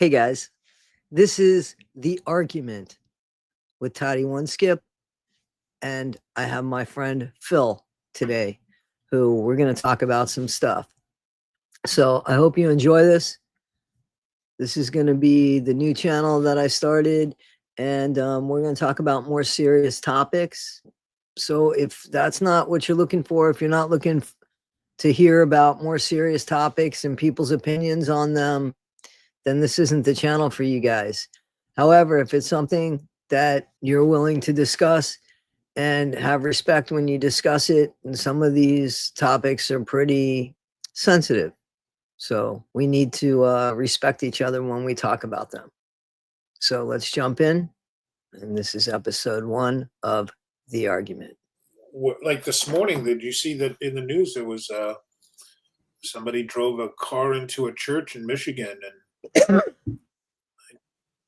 Hey guys, this is The Argument with toddie1skip, and I have my friend Phil today, who we're going to talk about some stuff. So I hope you enjoy this. This is going to be the new channel that I started, and we're going to talk about more serious topics. So if that's not what you're looking for, if you're not looking to hear about more serious topics and people's opinions on them, then this isn't the channel for you guys. However, if it's something that you're willing to discuss and have respect when you discuss it, and some of these topics are pretty sensitive, so we need to respect each other when we talk about them. So let's jump in, and this is episode 1 of The Argument. Like this morning, did you see that in the news? There was somebody drove a car into a church in Michigan, and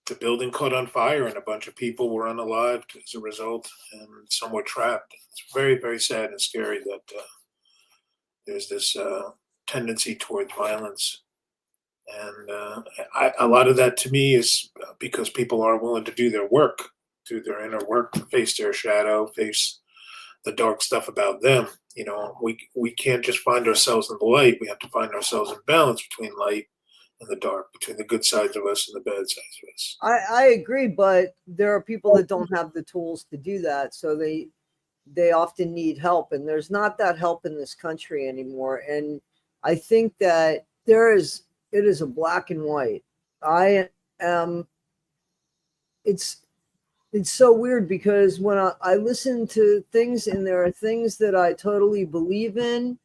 the building caught on fire, and a bunch of people were unalived as a result, and some were trapped. It's very, very sad and scary that there's this tendency towards violence, and a lot of that to me is because people aren't willing to do their work, do their inner work, face their shadow, face the dark stuff about them. We can't just find ourselves in the light. We have to find ourselves in balance between light and the dark, between the good sides of us and the bad sides of us. I agree, but there are people that don't have the tools to do that, so they often need help, and there's not that help in this country anymore. And I think that it is a black and white. I am it's so weird because when I listen to things, and there are things that I totally believe in,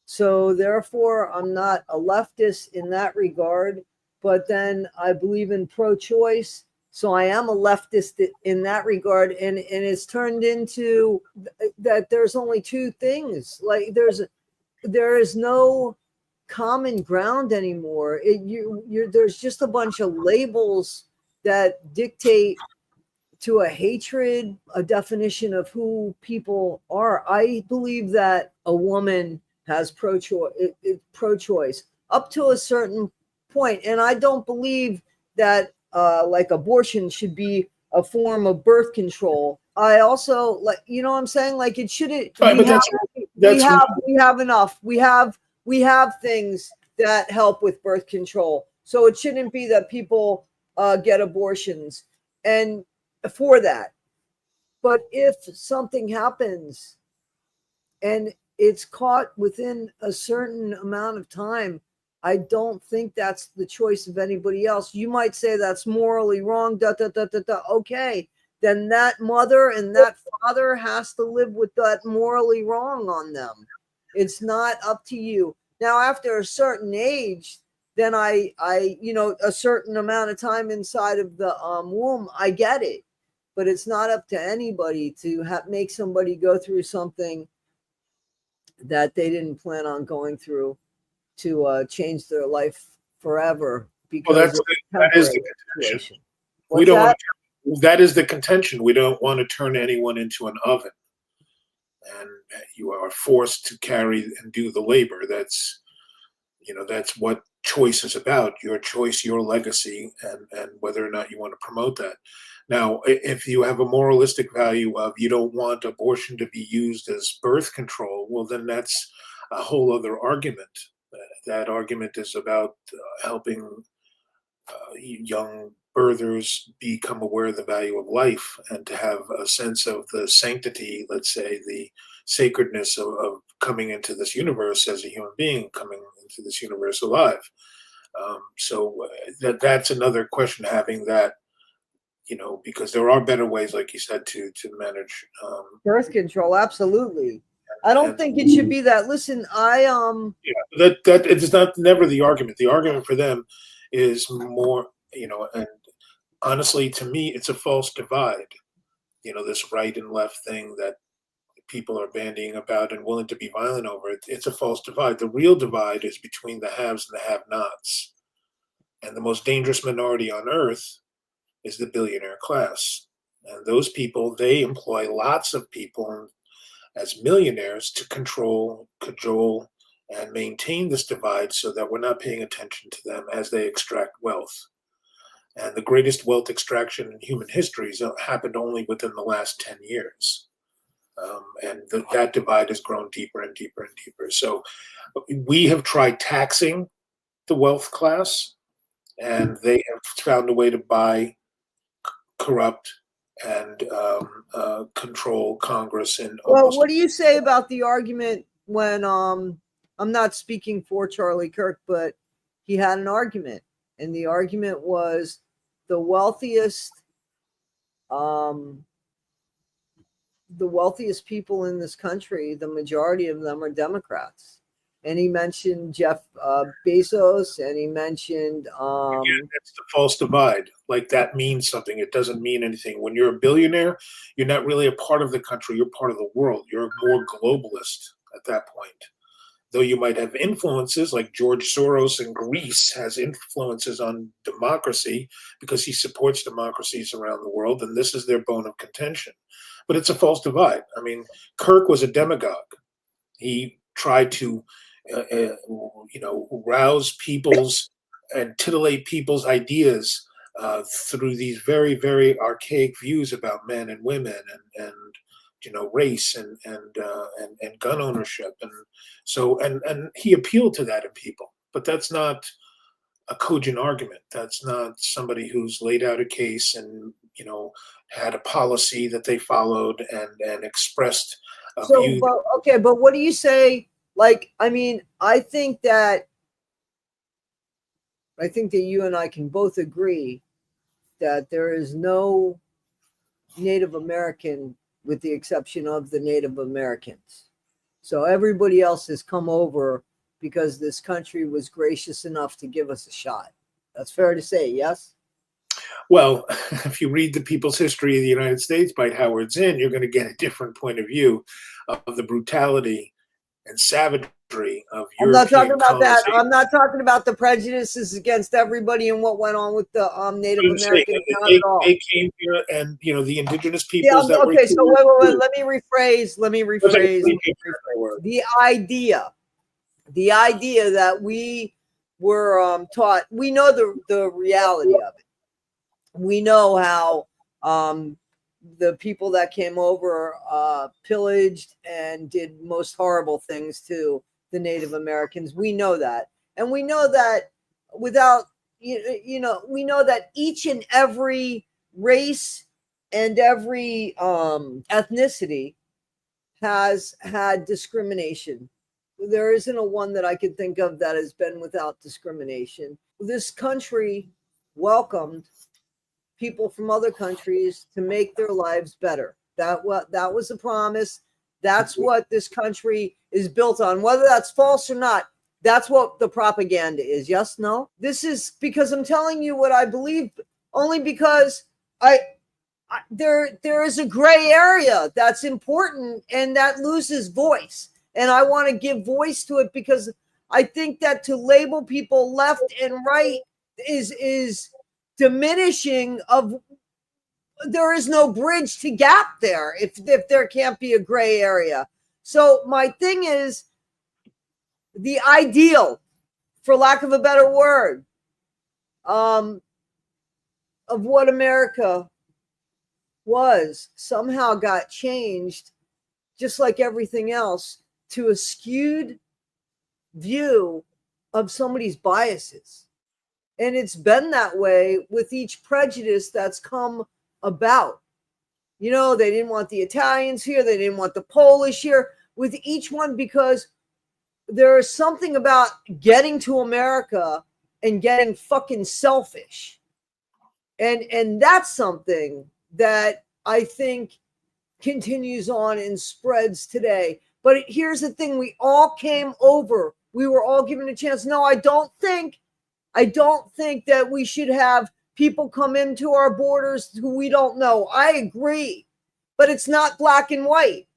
so therefore I'm not a leftist in that regard, but then I believe in pro-choice, so I am a leftist in that regard. And it's turned into that there's only two things. Like there is no common ground anymore. There's just a bunch of labels that dictate to a hatred, a definition of who people are. I believe that a woman has pro-choice up to a certain point, and I don't believe that like abortion should be a form of birth control. I also, like, you know what I'm saying? Like, it shouldn't. Right, but We have enough. We have things that help with birth control, so it shouldn't be that people get abortions and for that. But if something happens and it's caught within a certain amount of time, I don't think that's the choice of anybody else. You might say that's morally wrong, okay, then that mother and that father has to live with that morally wrong on them. It's not up to you. Now, after a certain age, then I a certain amount of time inside of the womb, I get it. But it's not up to anybody to make somebody go through something that they didn't plan on going through to change their life forever because Well, of that is the situation. we don't want to, that is the contention. We don't want to turn anyone into an oven, and you are forced to carry and do the labor. That's what choice is about: your choice, your legacy, and whether or not you want to promote that. Now, if you have a moralistic value of you don't want abortion to be used as birth control, well, then that's a whole other argument. That argument is about helping young birthers become aware of the value of life and to have a sense of the sanctity, let's say, the sacredness of coming into this universe as a human being, coming into this universe alive. That's another question, having that, because there are better ways, like you said, to manage birth control. Absolutely. I don't think it should be that. Listen, that it is not never the argument. The argument for them is more, and honestly, to me, it's a false divide. This right and left thing that people are bandying about and willing to be violent over. It's a false divide. The real divide is between the haves and the have-nots. And the most dangerous minority on earth is the billionaire class. And those people, they employ lots of people as millionaires to control, cajole, and maintain this divide so that we're not paying attention to them as they extract wealth. And the greatest wealth extraction in human history has happened only within the last 10 years. And that divide has grown deeper and deeper and deeper. So we have tried taxing the wealth class, and they have found a way to buy, corrupt, and control Congress in Well, almost. what do you say about the argument when I'm not speaking for Charlie Kirk, but he had an argument, and the argument was the wealthiest people in this country, the majority of them are Democrats. And he mentioned Jeff Bezos, and he mentioned Again, that's the false divide. Like, that means something. It doesn't mean anything. When you're a billionaire, you're not really a part of the country. You're part of the world. You're more globalist at that point. Though you might have influences, like George Soros in Greece has influences on democracy because he supports democracies around the world, and this is their bone of contention. But it's a false divide. I mean, Kirk was a demagogue. He tried to, rouse people's and titillate people's ideas through these very, very archaic views about men and women and race and gun ownership, and so and he appealed to that in people. But that's not a cogent argument. That's not somebody who's laid out a case and had a policy that they followed and expressed a view. But what do you say? Like, I mean, I think that you and I can both agree that there is no Native American, with the exception of the Native Americans. So everybody else has come over because this country was gracious enough to give us a shot. That's fair to say, yes? Well, if you read the People's History of the United States by Howard Zinn, you're going to get a different point of view of the brutality and savagery of European I'm not talking about that. colonization. I'm not talking about the prejudices against everybody and what went on with the Native Americans. Not They, at all. they came here, and the indigenous peoples Yeah, that okay, were so wait. Let me rephrase. The idea that we were taught. We know the reality of it. We know how the people that came over pillaged and did most horrible things to the Native Americans. We know that. And we know that we know that each and every race and every ethnicity has had discrimination. There isn't a one that I could think of that has been without discrimination. This country welcomed people from other countries to make their lives better. That was a promise. That's what this country is built on. Whether that's false or not, that's what the propaganda is. Yes, no? This is because I'm telling you what I believe, only because there is a gray area that's important and that loses voice. And I want to give voice to it because I think that to label people left and right is diminishing of. There is no bridge to gap there if there can't be a gray area. So my thing is the ideal, for lack of a better word, of what America was somehow got changed, just like everything else, to a skewed view of somebody's biases. And it's been that way with each prejudice that's come about. They didn't want the Italians here. They didn't want the Polish here. With each one, because there is something about getting to America and getting fucking selfish. And that's something that I think continues on and spreads today. But here's the thing. We all came over. We were all given a chance. No, I don't think that we should have people come into our borders who we don't know. I agree, but it's not black and white.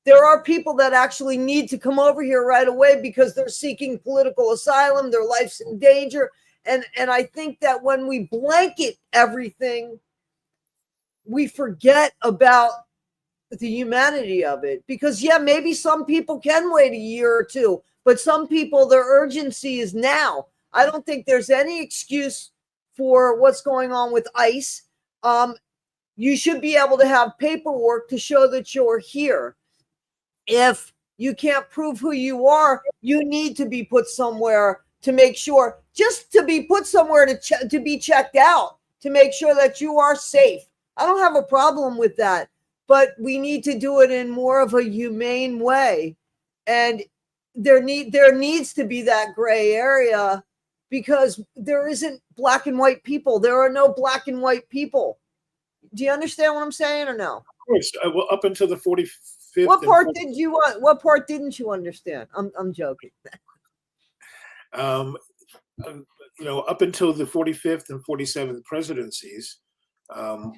There are people that actually need to come over here right away because they're seeking political asylum, their life's in danger. And I think that when we blanket everything, we forget about the humanity of it. Because, yeah, maybe some people can wait a year or two, but some people, their urgency is now. I don't think there's any excuse for what's going on with ICE. You should be able to have paperwork to show that you're here. If you can't prove who you are, you need to be put somewhere to make sure, just to be put somewhere to be checked out, to make sure that you are safe. I don't have a problem with that, but we need to do it in more of a humane way. And there needs to be that gray area, because there isn't black and white people. There are no black and white people. Do you understand what I'm saying or no? Of course. Well, up until the 45th. What part did you want? What part didn't you understand? I'm joking. You know, up until the 45th and 47th presidencies,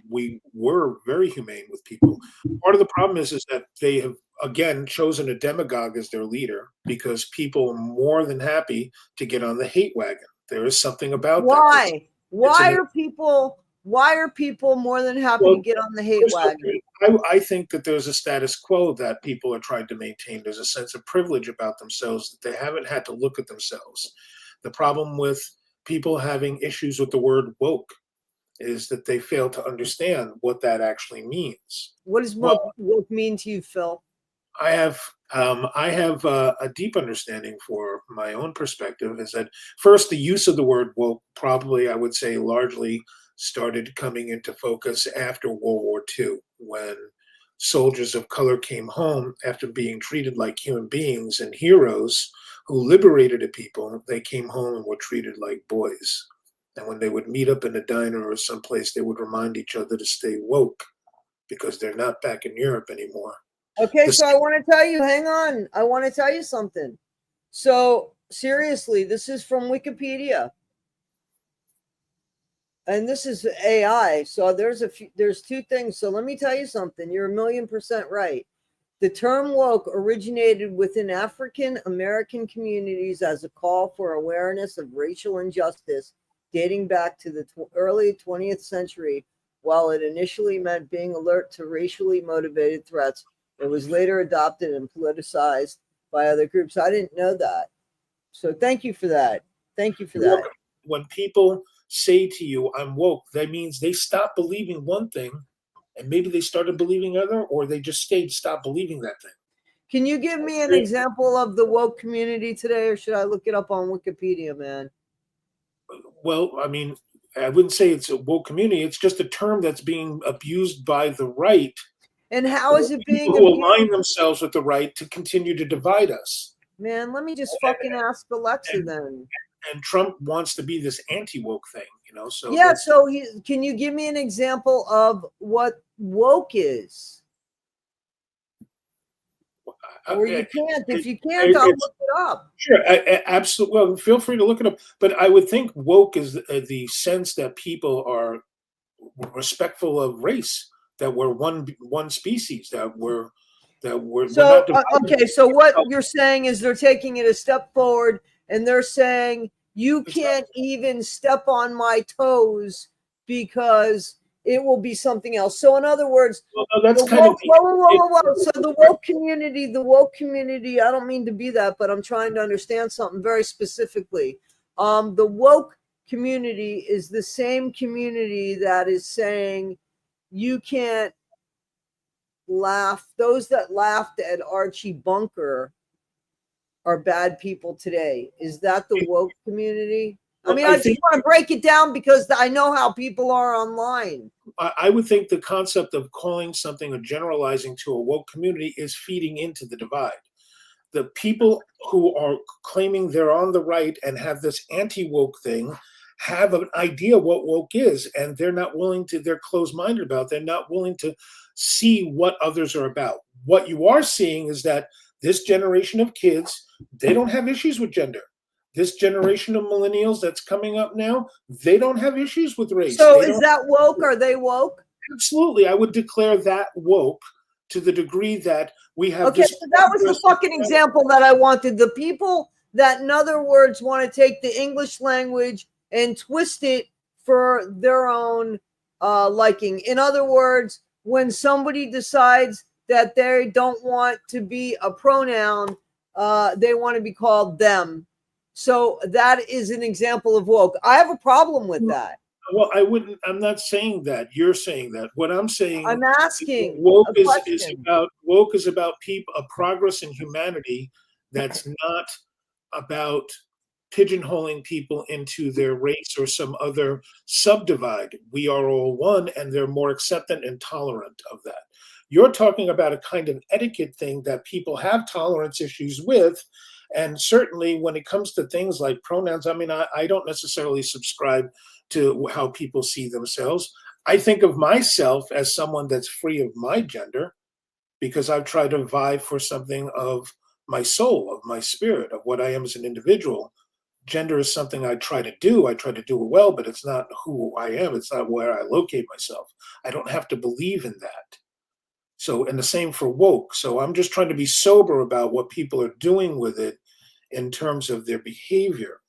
we were very humane with people. Part of the problem is that they have again chosen a demagogue as their leader, because people are more than happy to get on the hate wagon. There is something about that. Why are people more than happy to get on the hate wagon? I think that there's a status quo that people are trying to maintain. There's a sense of privilege about themselves that they haven't had to look at themselves. The problem with people having issues with the word woke is that they fail to understand what that actually means. What does woke mean to you, Phil? I have a deep understanding for my own perspective. Is that first, the use of the word woke probably, I would say, largely started coming into focus after World War II, when soldiers of color came home after being treated like human beings and heroes who liberated a people. They came home and were treated like boys. And when they would meet up in a diner or someplace, they would remind each other to stay woke, because they're not back in Europe anymore. Okay, so I want to tell you, hang on. I want to tell you something. So seriously, this is from Wikipedia. And this is AI. So there's two things. So let me tell you something. You're 1,000,000% right. The term woke originated within African American communities as a call for awareness of racial injustice dating back to the early 20th century. While it initially meant being alert to racially motivated threats, it was later adopted and politicized by other groups. I didn't know that. So thank you for that. Thank you for that. When people say to you, I'm woke, that means they stopped believing one thing and maybe they started believing other, or they just stopped believing that thing. Can you give me an example of the woke community today, or should I look it up on Wikipedia, man? Well, I mean, I wouldn't say it's a woke community. It's just a term that's being abused by the right. And how is it being abused? Who align themselves with the right to continue to divide us. Man, let me just fucking ask Alexa then. And Trump wants to be this anti-woke thing, you know. So yeah, so can you give me an example of what woke is? Or you can't. If you can't, I'll look it up. Sure, absolutely. Well, feel free to look it up. But I would think woke is the sense that people are respectful of race, that we're one species, that we're so okay. So what you're saying is they're taking it a step forward, and they're saying you can't even step on my toes because it will be something else. So in other words, well, that's the kind woke, of so the woke community, I don't mean to be that, but I'm trying to understand something very specifically. The woke community is the same community that is saying you can't laugh. Those that laughed at Archie Bunker are bad people today. Is that the woke community? I mean, I just want to break it down because I know how people are online. I would think the concept of calling something or generalizing to a woke community is feeding into the divide. The people who are claiming they're on the right and have this anti-woke thing have an idea what woke is, and they're not willing to, they're closed-minded about it. They're not willing to see what others are about. What you are seeing is that this generation of kids, they don't have issues with gender. This generation of millennials that's coming up now, they don't have issues with race. So is that woke? Are they woke? Absolutely. I would declare that woke to the degree that we have. Okay, so that was the fucking example that I wanted. The people that, in other words, want to take the English language and twist it for their own liking. In other words, when somebody decides that they don't want to be a pronoun, they want to be called them. So that is an example of woke. I have a problem with that. Well, I'm not saying that. You're saying that. What I'm saying, I'm asking woke a is question. about woke is about people a progress in humanity that's not about pigeonholing people into their race or some other subdivide. We are all one, and they're more acceptant and tolerant of that. You're talking about a kind of etiquette thing that people have tolerance issues with. And certainly when it comes to things like pronouns, I mean, I don't necessarily subscribe to how people see themselves. I think of myself as someone that's free of my gender because I've tried to vie for something of my soul, of my spirit, of what I am as an individual. Gender is something I try to do. I try to do it well, but it's not who I am. It's not where I locate myself. I don't have to believe in that. So, and the same for woke. So I'm just trying to be sober about what people are doing with it in terms of their behavior.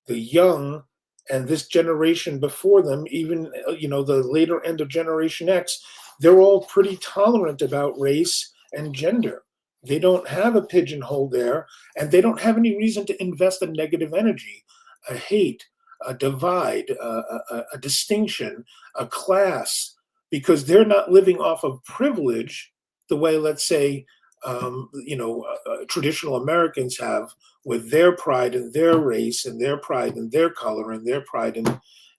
The young and this generation before them, even the later end of Generation X, they're all pretty tolerant about race and gender. They don't have a pigeonhole there, and they don't have any reason to invest a negative energy, a hate, a divide, a distinction, a class, because they're not living off of privilege the way, let's say, traditional Americans have with their pride in their race and their pride in their color and their pride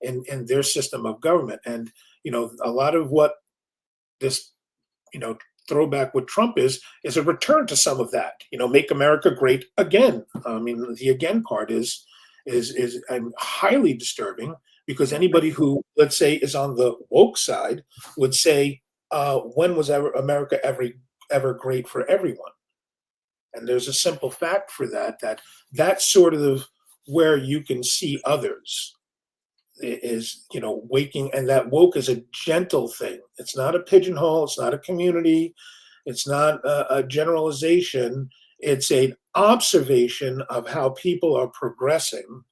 in their system of government. And a lot of what this you know throwback with Trump is a return to some of that. Make America great again. I mean, the again part is highly disturbing because anybody who, let's say, is on the woke side would say, when was America ever great for everyone? And there's a simple fact for that, that's sort of where you can see others is, waking, and that woke is a gentle thing. It's not a pigeonhole, it's not a community, it's not a generalization. It's an observation of how people are progressing,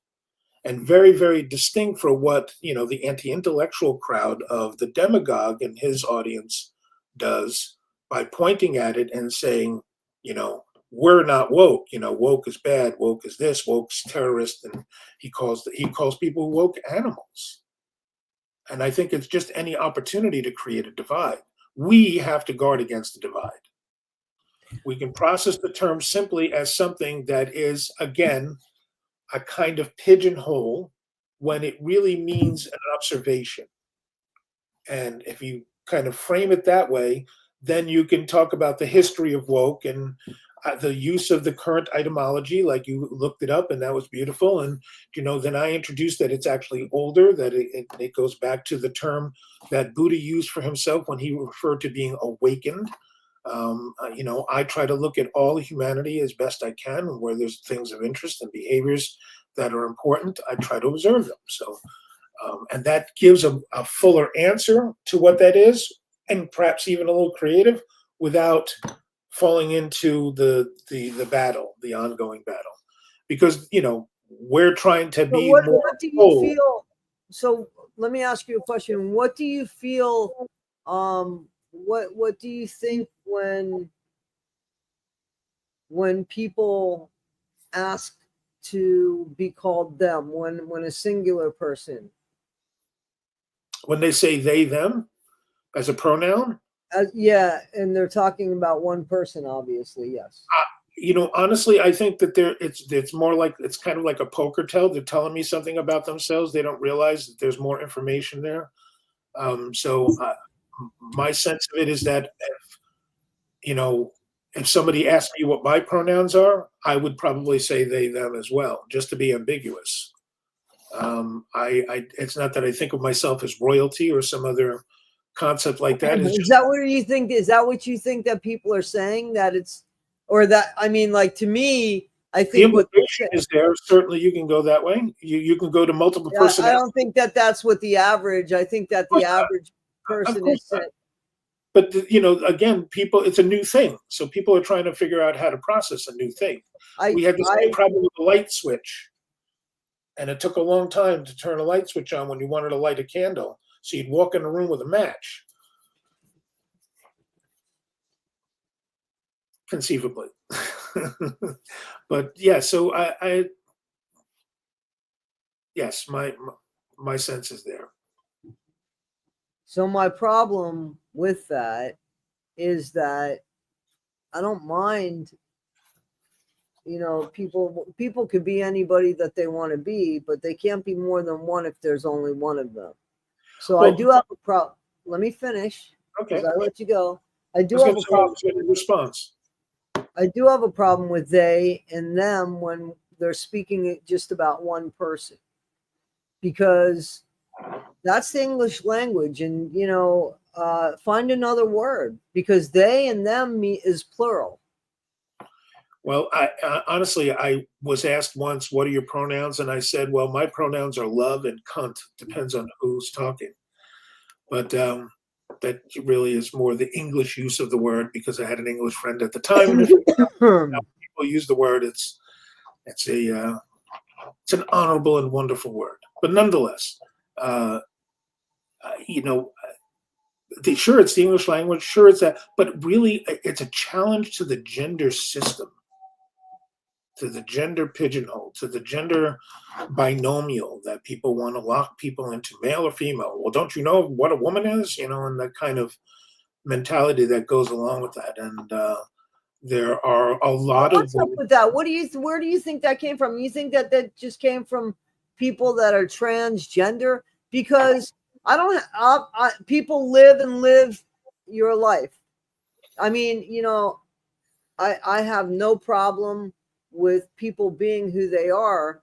and very, very distinct for what, the anti-intellectual crowd of the demagogue and his audience does by pointing at it and saying, you know, we're not woke. Woke is bad. Woke is this. Woke's terrorist, and he calls people woke animals. And I think it's just any opportunity to create a divide. We have to guard against the divide. We can process the term simply as something that is, again, a kind of pigeonhole when it really means an observation. And if you kind of frame it that way, then you can talk about the history of woke and the use of the current etymology, like you looked it up, and that was beautiful. And then I introduced that it's actually older, that it goes back to the term that Buddha used for himself when he referred to being awakened. I try to look at all humanity as best I can, and where there's things of interest and behaviors that are important, I try to observe them. So, and that gives a fuller answer to what that is, and perhaps even a little creative, without falling into the battle, the ongoing battle, because we're trying to So be more what do you whole. feel? So let me ask you a question. What do you feel? What do you think when people ask to be called them, when a singular person, When they say they them as a pronoun, yeah, and they're talking about one person, obviously, yes. honestly, I think that it's more like, it's kind of like a poker tell. They're telling me something about themselves. They don't realize that there's more information there. So my sense of it is that you know, if somebody asked me what my pronouns are, I would probably say they, them as well, just to be ambiguous. It's not that I think of myself as royalty or some other concept like that. It's Is just that what you think? Is that what you think that people are saying, that it's, or that, I mean, like, to me, I the think what they're implication saying, is there. Certainly, you can go that way. You can go to multiple I personalities. don't think that that's what the average, I think that Of the course not. average Of person course is not. saying, But again, people, it's a new thing, so people are trying to figure out how to process a new thing. We had the same I, problem with the light switch. And it took a long time to turn a light switch on when you wanted to light a candle. So you'd walk in a room with a match, conceivably. But yeah, so I yes, my sense is there. So my problem with that is that I don't mind, people could be anybody that they want to be, but they can't be more than one if there's only one of them. So I Well, do have a problem. Let me finish because okay. I let you go. I I was do going have to a say, problem. what's your response? I do have a problem with they and them when they're speaking just about one person, because that's the English language, and find another word, because they and them is plural. Well, honestly, I was asked once, "What are your pronouns?" And I said, "Well, my pronouns are love and cunt. Depends on who's talking." But that really is more the English use of the word, because I had an English friend at the time, and if people use the word, it's a it's an honorable and wonderful word. But nonetheless, uh, you know, sure, it's the English language, sure, it's that, but really, it's a challenge to the gender system, to the gender pigeonhole, to the gender binomial that people want to lock people into, male or female. Well, don't you know what a woman is? And that kind of mentality that goes along with that. And there are a lot of What's up women. with that? Where do you think that came from? You think that just came from people that are transgender? Because I don't. People live and live your life. I mean, I have no problem with people being who they are,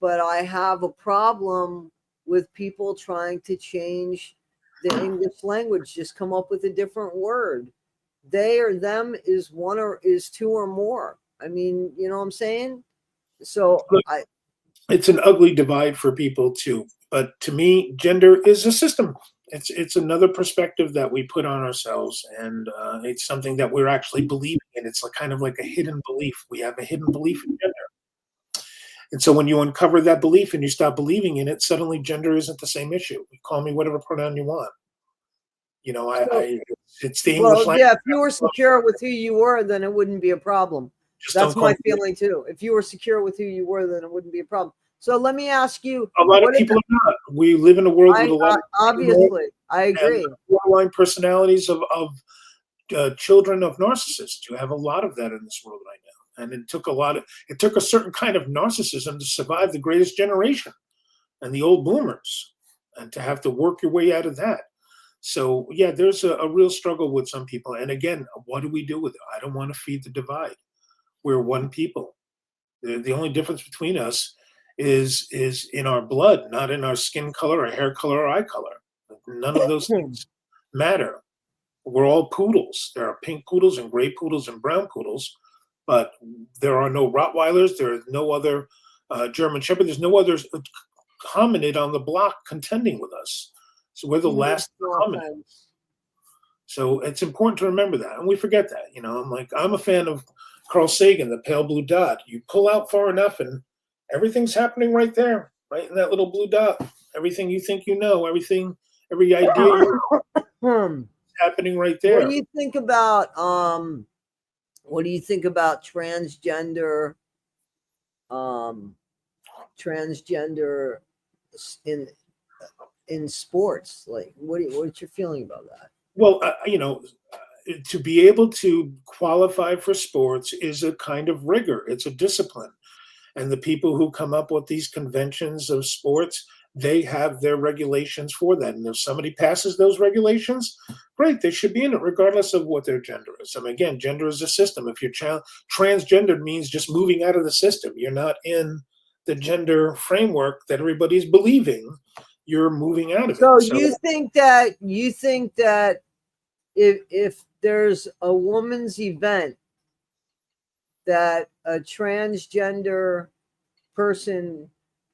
but I have a problem with people trying to change the English language, just come up with a different word. They or them is one or is two or more. I mean, you know what I'm saying? So I It's an ugly divide for people too. But to me, gender is a system. It's another perspective that we put on ourselves, and it's something that we're actually believing in. It's like, kind of like a hidden belief. We have a hidden belief in gender, and so when you uncover that belief and you stop believing in it, suddenly gender isn't the same issue. You call me whatever pronoun you want. so It's the English Well, language. yeah, if you were secure with who you were, then it wouldn't be a problem. Just don't That's call my me. feeling too. If you were secure with who you were, then it wouldn't be a problem. So let me ask you, A lot of what is people are not. We live in a world with I a lot of obviously I and agree. borderline personalities of children of narcissists. You have a lot of that in this world right now, and it took a certain kind of narcissism to survive the greatest generation and the old boomers, and to have to work your way out of that. So yeah, there's a real struggle with some people. And again, what do we do with it? I don't want to feed the divide. We're one people. The only difference between us is in our blood, not in our skin color or hair color or eye color. None of those things matter. We're all poodles. There are pink poodles and gray poodles and brown poodles, but there are no Rottweilers. There is no other German Shepherd. There's no other hominid on the block contending with us. So we're the last No hominid. offense. So it's important to remember that, and we forget that. I'm a fan of Carl Sagan, the pale blue dot. You pull out far enough, and everything's happening right there, right in that little blue dot. Everything you think you know, every idea you're Hmm. happening right What do there. you think about what do you think about um transgender in sports? Like what's your feeling about that? Well, to be able to qualify for sports is a kind of rigor. It's a discipline. And the people who come up with these conventions of sports, they have their regulations for that. And if somebody passes those regulations, great, they should be in it, regardless of what their gender is. I mean, again, gender is a system. If you're transgender, means just moving out of the system. You're not in the gender framework that everybody's believing. You're moving out of it. So So you think that if there's a woman's event that a transgender person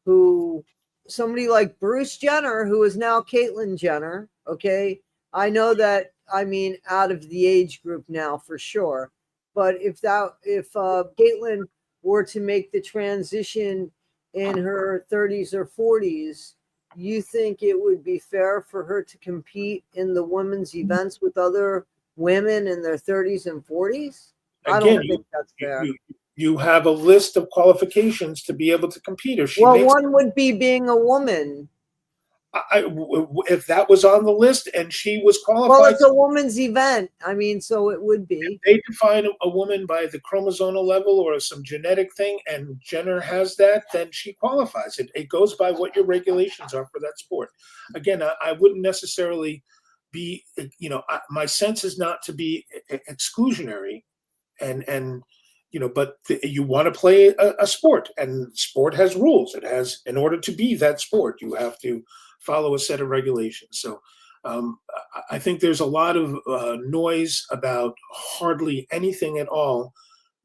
who somebody like Bruce Jenner, who is now Caitlyn Jenner, okay, I know that, I mean, out of the age group now for sure, but if Caitlyn were to make the transition in her 30s or 40s, you think it would be fair for her to compete in the women's events with other women in their 30s and 40s? I again, don't think that's fair. you have a list of qualifications to be able to compete. If she Well, makes one would be being a woman. if that was on the list and she was Well, qualified, it's a woman's event. I mean, so it would be. they define a woman by the chromosomal level or some genetic thing, and Jenner has that, then she qualifies. It goes by what your regulations are for that sport. Again, I wouldn't necessarily be, my sense is not to be exclusionary, and but you want to play a sport, and sport has rules. It has, in order to be that sport, you have to follow a set of regulations. So I think there's a lot of noise about hardly anything at all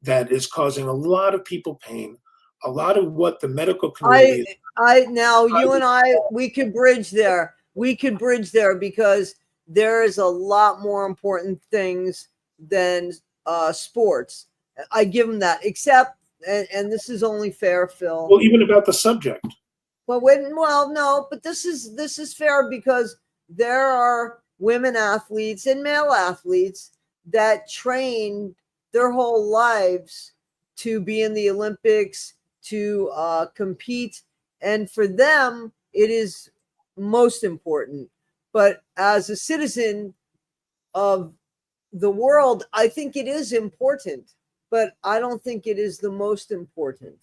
that is causing a lot of people pain. A lot of what the medical community Now you and I, we could bridge there. We could bridge there because there is a lot more important things than sports. I give them that, except, and this is only fair, Phil. well, even about the subject. Well, no, but this is fair because there are women athletes and male athletes that train their whole lives to be in the Olympics, to compete, and for them it is most important. But as a citizen of the world, I think it is important, but I don't think it is the most important.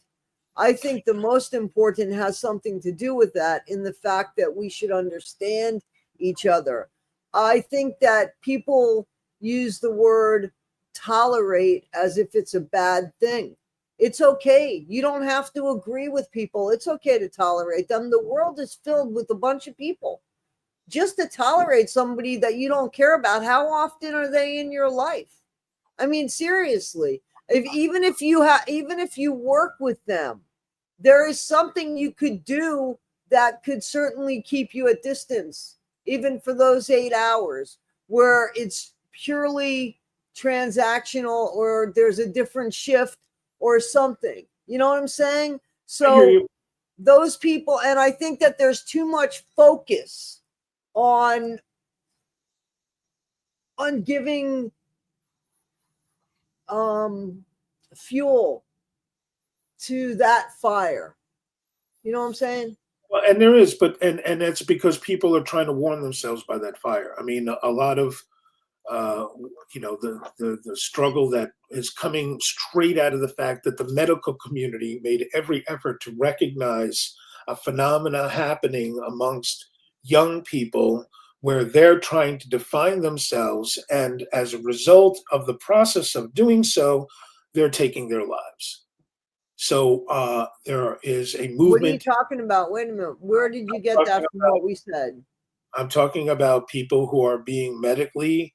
I think the most important has something to do with that, in the fact that we should understand each other. I think that people use the word tolerate as if it's a bad thing. It's okay. You don't have to agree with people. It's okay to tolerate them. The world is filled with a bunch of people. Just to tolerate somebody that you don't care about, how often are they in your life? I mean, seriously, even if you work with them, there is something you could do that could certainly keep you at distance, even for those 8 hours, where it's purely transactional, or there's a different shift or something. You know what I'm saying? I hear So you. those people, and I think that there's too much focus on giving fuel to that fire. You know what I'm saying? Well, and there is, but and it's because people are trying to warm themselves by that fire. I mean, a lot of uh, the struggle that is coming straight out of the fact that the medical community made every effort to recognize a phenomena happening amongst young people where they're trying to define themselves, and as a result of the process of doing so, they're taking their lives. So there is a What are you movement. talking about? Wait a minute. Where did you get Talking that from what we said? I'm talking about people who are being medically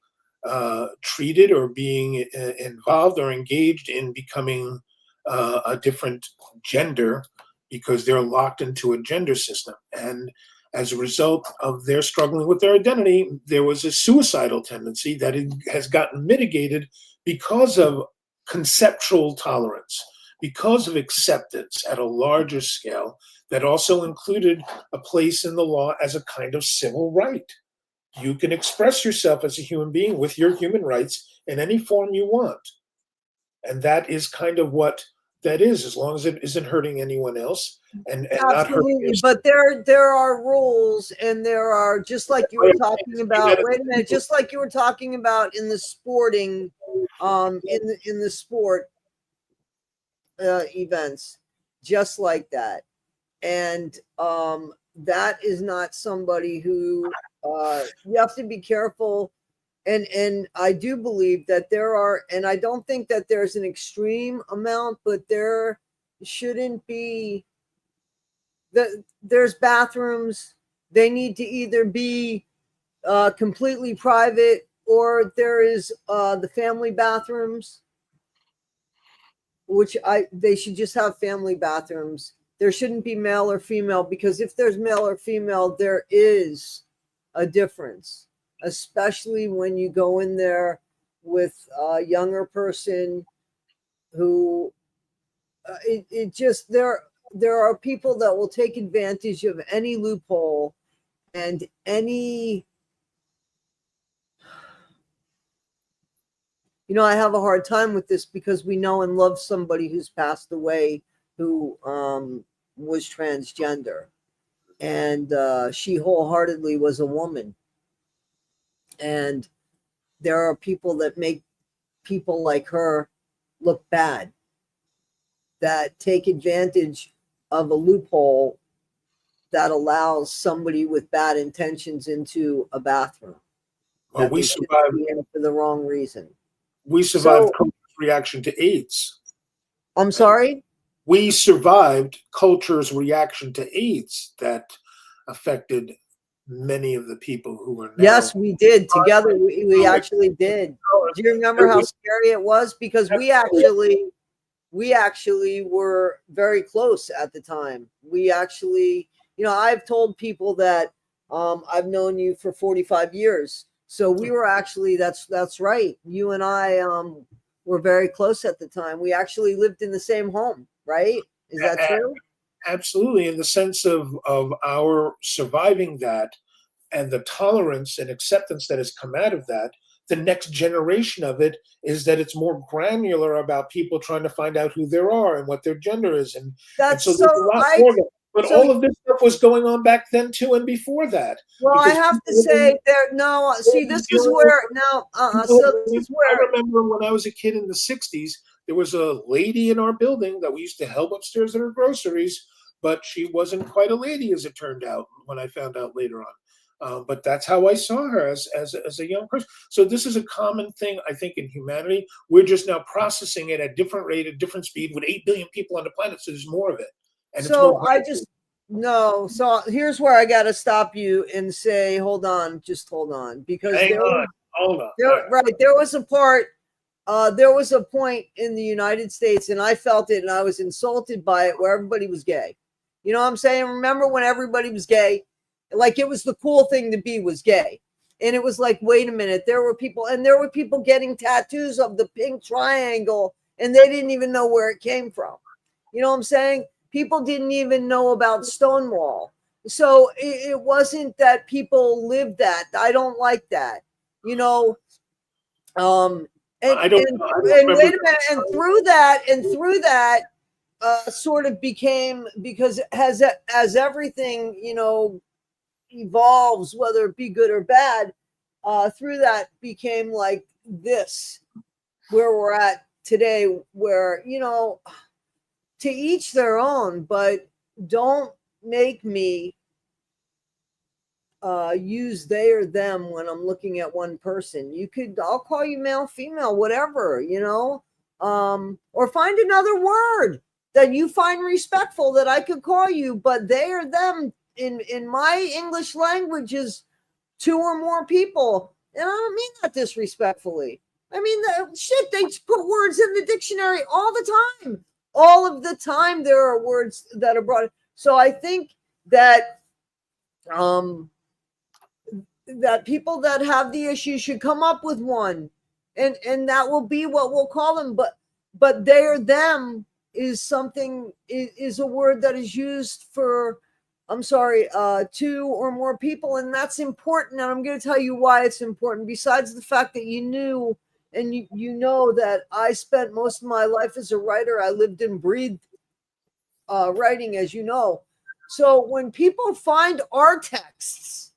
treated, or being involved or engaged in becoming a different gender, because they're locked into a gender system. And as a result of their struggling with their identity, there was a suicidal tendency that has gotten mitigated because of conceptual tolerance, because of acceptance at a larger scale that also included a place in the law as a kind of civil right. You can express yourself as a human being with your human rights in any form you want. And that is kind of what that is, as long as it isn't hurting anyone else, and not hurting Absolutely, yourself. but there are rules, and there are, just like you were talking about. Wait a minute, just like you were talking about in the sporting, in the sport events, just like that. And that is not somebody who, you have to be careful. And I do believe that there are, and I don't think that there's an extreme amount, but there shouldn't be, there's bathrooms. They need to either be completely private, or there is the family bathrooms, which they should just have family bathrooms. There shouldn't be male or female, because if there's male or female, there is a difference, especially when you go in there with a younger person who, it just, there are people that will take advantage of any loophole and any, I have a hard time with this because we know and love somebody who's passed away who was transgender. and she wholeheartedly was a woman. And there are people that make people like her look bad, that take advantage of a loophole that allows somebody with bad intentions into a bathroom Well, that we they should survived. be in for the wrong reason. We survived So culture's reaction to AIDS, I'm and sorry. we survived culture's reaction to AIDS that affected many of the people who are now. Yes, we did. Together, we actually did. Do you remember how scary it was? Because we actually were very close at the time. We actually, I've told people that I've known you for 45 years. So we were actually, that's right. You and I were very close at the time. We actually lived in the same home, right? Is that true? Absolutely, in the sense of our surviving that and the tolerance and acceptance that has come out of that, the next generation of it is that it's more granular about people trying to find out who they are and what their gender is, and That's so so there's a lot I more of it. But so all of this stuff was going on back then too, and before that, well, I because have to say there. No, see, this is where now. So this is I where. remember when I was a kid in the '60s, there was a lady in our building that we used to help upstairs at her groceries, but she wasn't quite a lady, as it turned out. When I found out later on, but that's how I saw her as a young person. So this is a common thing, I think, in humanity. We're just now processing it at different rate, at different speed, with 8 billion people on the planet. So there's more of it, and it's more. So I just no. So here's where I got to stop you and say, hold on, just hold on, because Hang on, hold on. All there, right. right, there was a part. There was a point in the United States, and I felt it, and I was insulted by it, where everybody was gay. You know what I'm saying? Remember when everybody was gay? Like it was the cool thing to be was gay. And it was like, wait a minute, there were people getting tattoos of the pink triangle, and they didn't even know where it came from. You know what I'm saying? People didn't even know about Stonewall. So it wasn't that people lived that. I don't like that. You know, um, I don't and remember. wait a minute, and through that, sort of became, because as everything evolves, whether it be good or bad, through that became like this, where we're at today, where to each their own, but don't make me use they or them when I'm looking at one person. I'll call you male, female, whatever, or find another word that you find respectful that I could call you, but they or them in my English language is two or more people. And I don't mean that disrespectfully. I mean, shit, they put words in the dictionary all the time. All of the time, there are words that are brought. So I think that um, that people that have the issue should come up with one, and that will be what we'll call them. But they or them is something, is a word that is used for, I'm sorry, two or more people, and that's important. And I'm going to tell you why it's important. Besides the fact that you knew, and you know that I spent most of my life as a writer. I lived and breathed writing, as you know. So when people find our texts,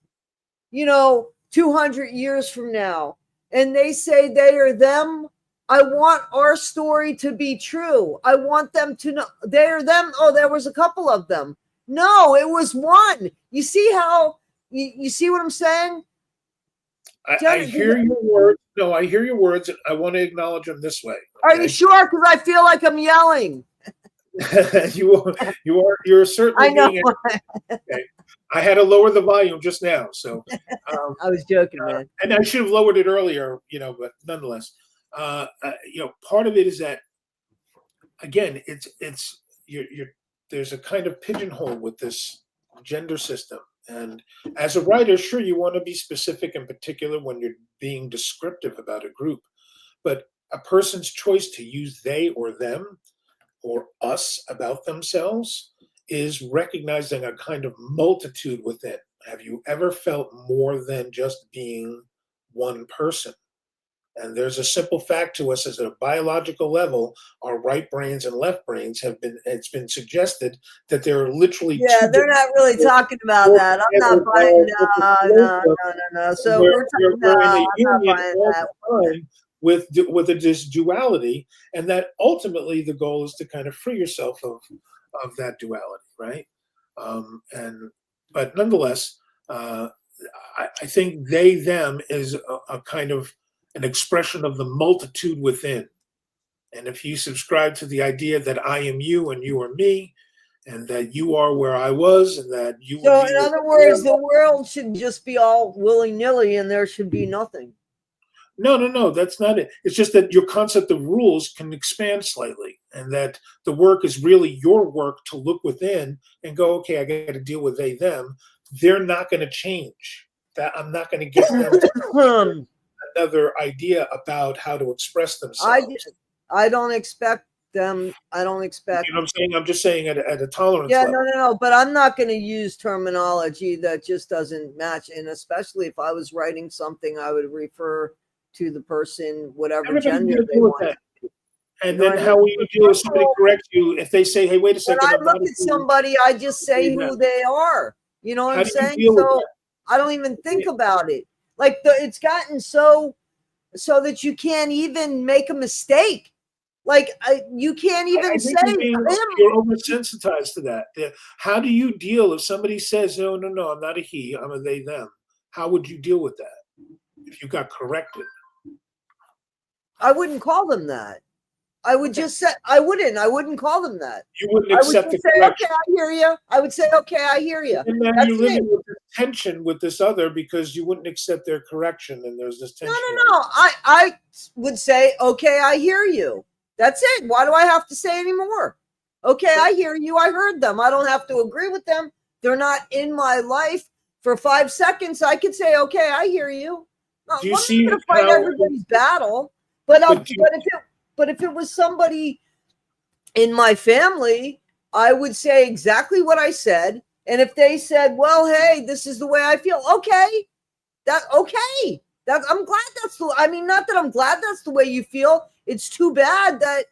200 years from now, and they say they or them, I want our story to be true. I want them to know they or them. Oh, there was a couple of them. No, it was one. You see how, you see what I'm saying? I hear your words. No, I hear your words. And I want to acknowledge them this way. Are you sure? Because I feel like I'm yelling. You're certainly I know. being. Okay. I had to lower the volume just now, so I was joking, man. and I should have lowered it earlier, but nonetheless, part of it is that, again, it's you're there's a kind of pigeonhole with this gender system, and as a writer, sure, you want to be specific and particular when you're being descriptive about a group, but a person's choice to use they or them or us about themselves is recognizing a kind of multitude within. Have you ever felt more than just being one person? And there's a simple fact to us as at a biological level, our right brains and left brains it's been suggested that there are literally Yeah, two they're different not really talking about that. I'm not buying. No, no, no, no, no. So where we're talking. No, we're in a I'm not union buying all that. the time with this duality, and that ultimately the goal is to kind of free yourself of that duality, right? And but nonetheless, uh, I think they them is a kind of an expression of the multitude within. And if you subscribe to the idea that I am you and you are me, and that you are where I was, and that you would So, be in where other I words, am, the world should just be all willy nilly, and there should be nothing. no, no, no, that's not it. It's just that your concept of rules can expand slightly, and that the work is really your work to look within and go, okay, I got to deal with they, them. They're not going to change. That I'm not going to get them to um, another idea about how to express I themselves. I don't expect them. I don't You expect. know what I'm saying? I'm just saying at a tolerance Yeah, no, level. no, no. But I'm not going to use terminology that just doesn't match. And especially if I was writing something, I would refer to the person, whatever Everybody's gender going to they deal with want. that. You And know what then I how mean? will you deal if First of somebody all, corrects you if they say, hey, wait a when second, I I'm look not a at fool. somebody, I just say who they are. You know what How I'm do you saying? deal with So that? I don't even think about it. Like it's gotten so that you can't even make a mistake. Like you can't even I say think him. you're oversensitized to that. How do you deal if somebody says, no, no, no, I'm not a he, I'm a they, them? How would you deal with that if you got corrected? I wouldn't call them that. I would Okay. just say I wouldn't. I wouldn't call them that. You wouldn't I would accept the just say, okay, correction. I hear you. I would say, okay, I hear you. And then That's you're it. living with this tension with this other because you wouldn't accept their correction, and there's this No, tension there. no, no. I would say, okay, I hear you. That's it. Why do I have to say any more? Okay, I hear you. I heard them. I don't have to agree with them. They're not in my life for 5 seconds. I could say, okay, I hear you. No, Do I'm you not see going to fight how? everybody's battle, but But do you, if it was somebody in my family, I would say exactly what I said. And if they said, well, hey, this is the way I feel, okay, okay. I'm glad that's the I mean, not that I'm glad that's the way you feel. It's too bad that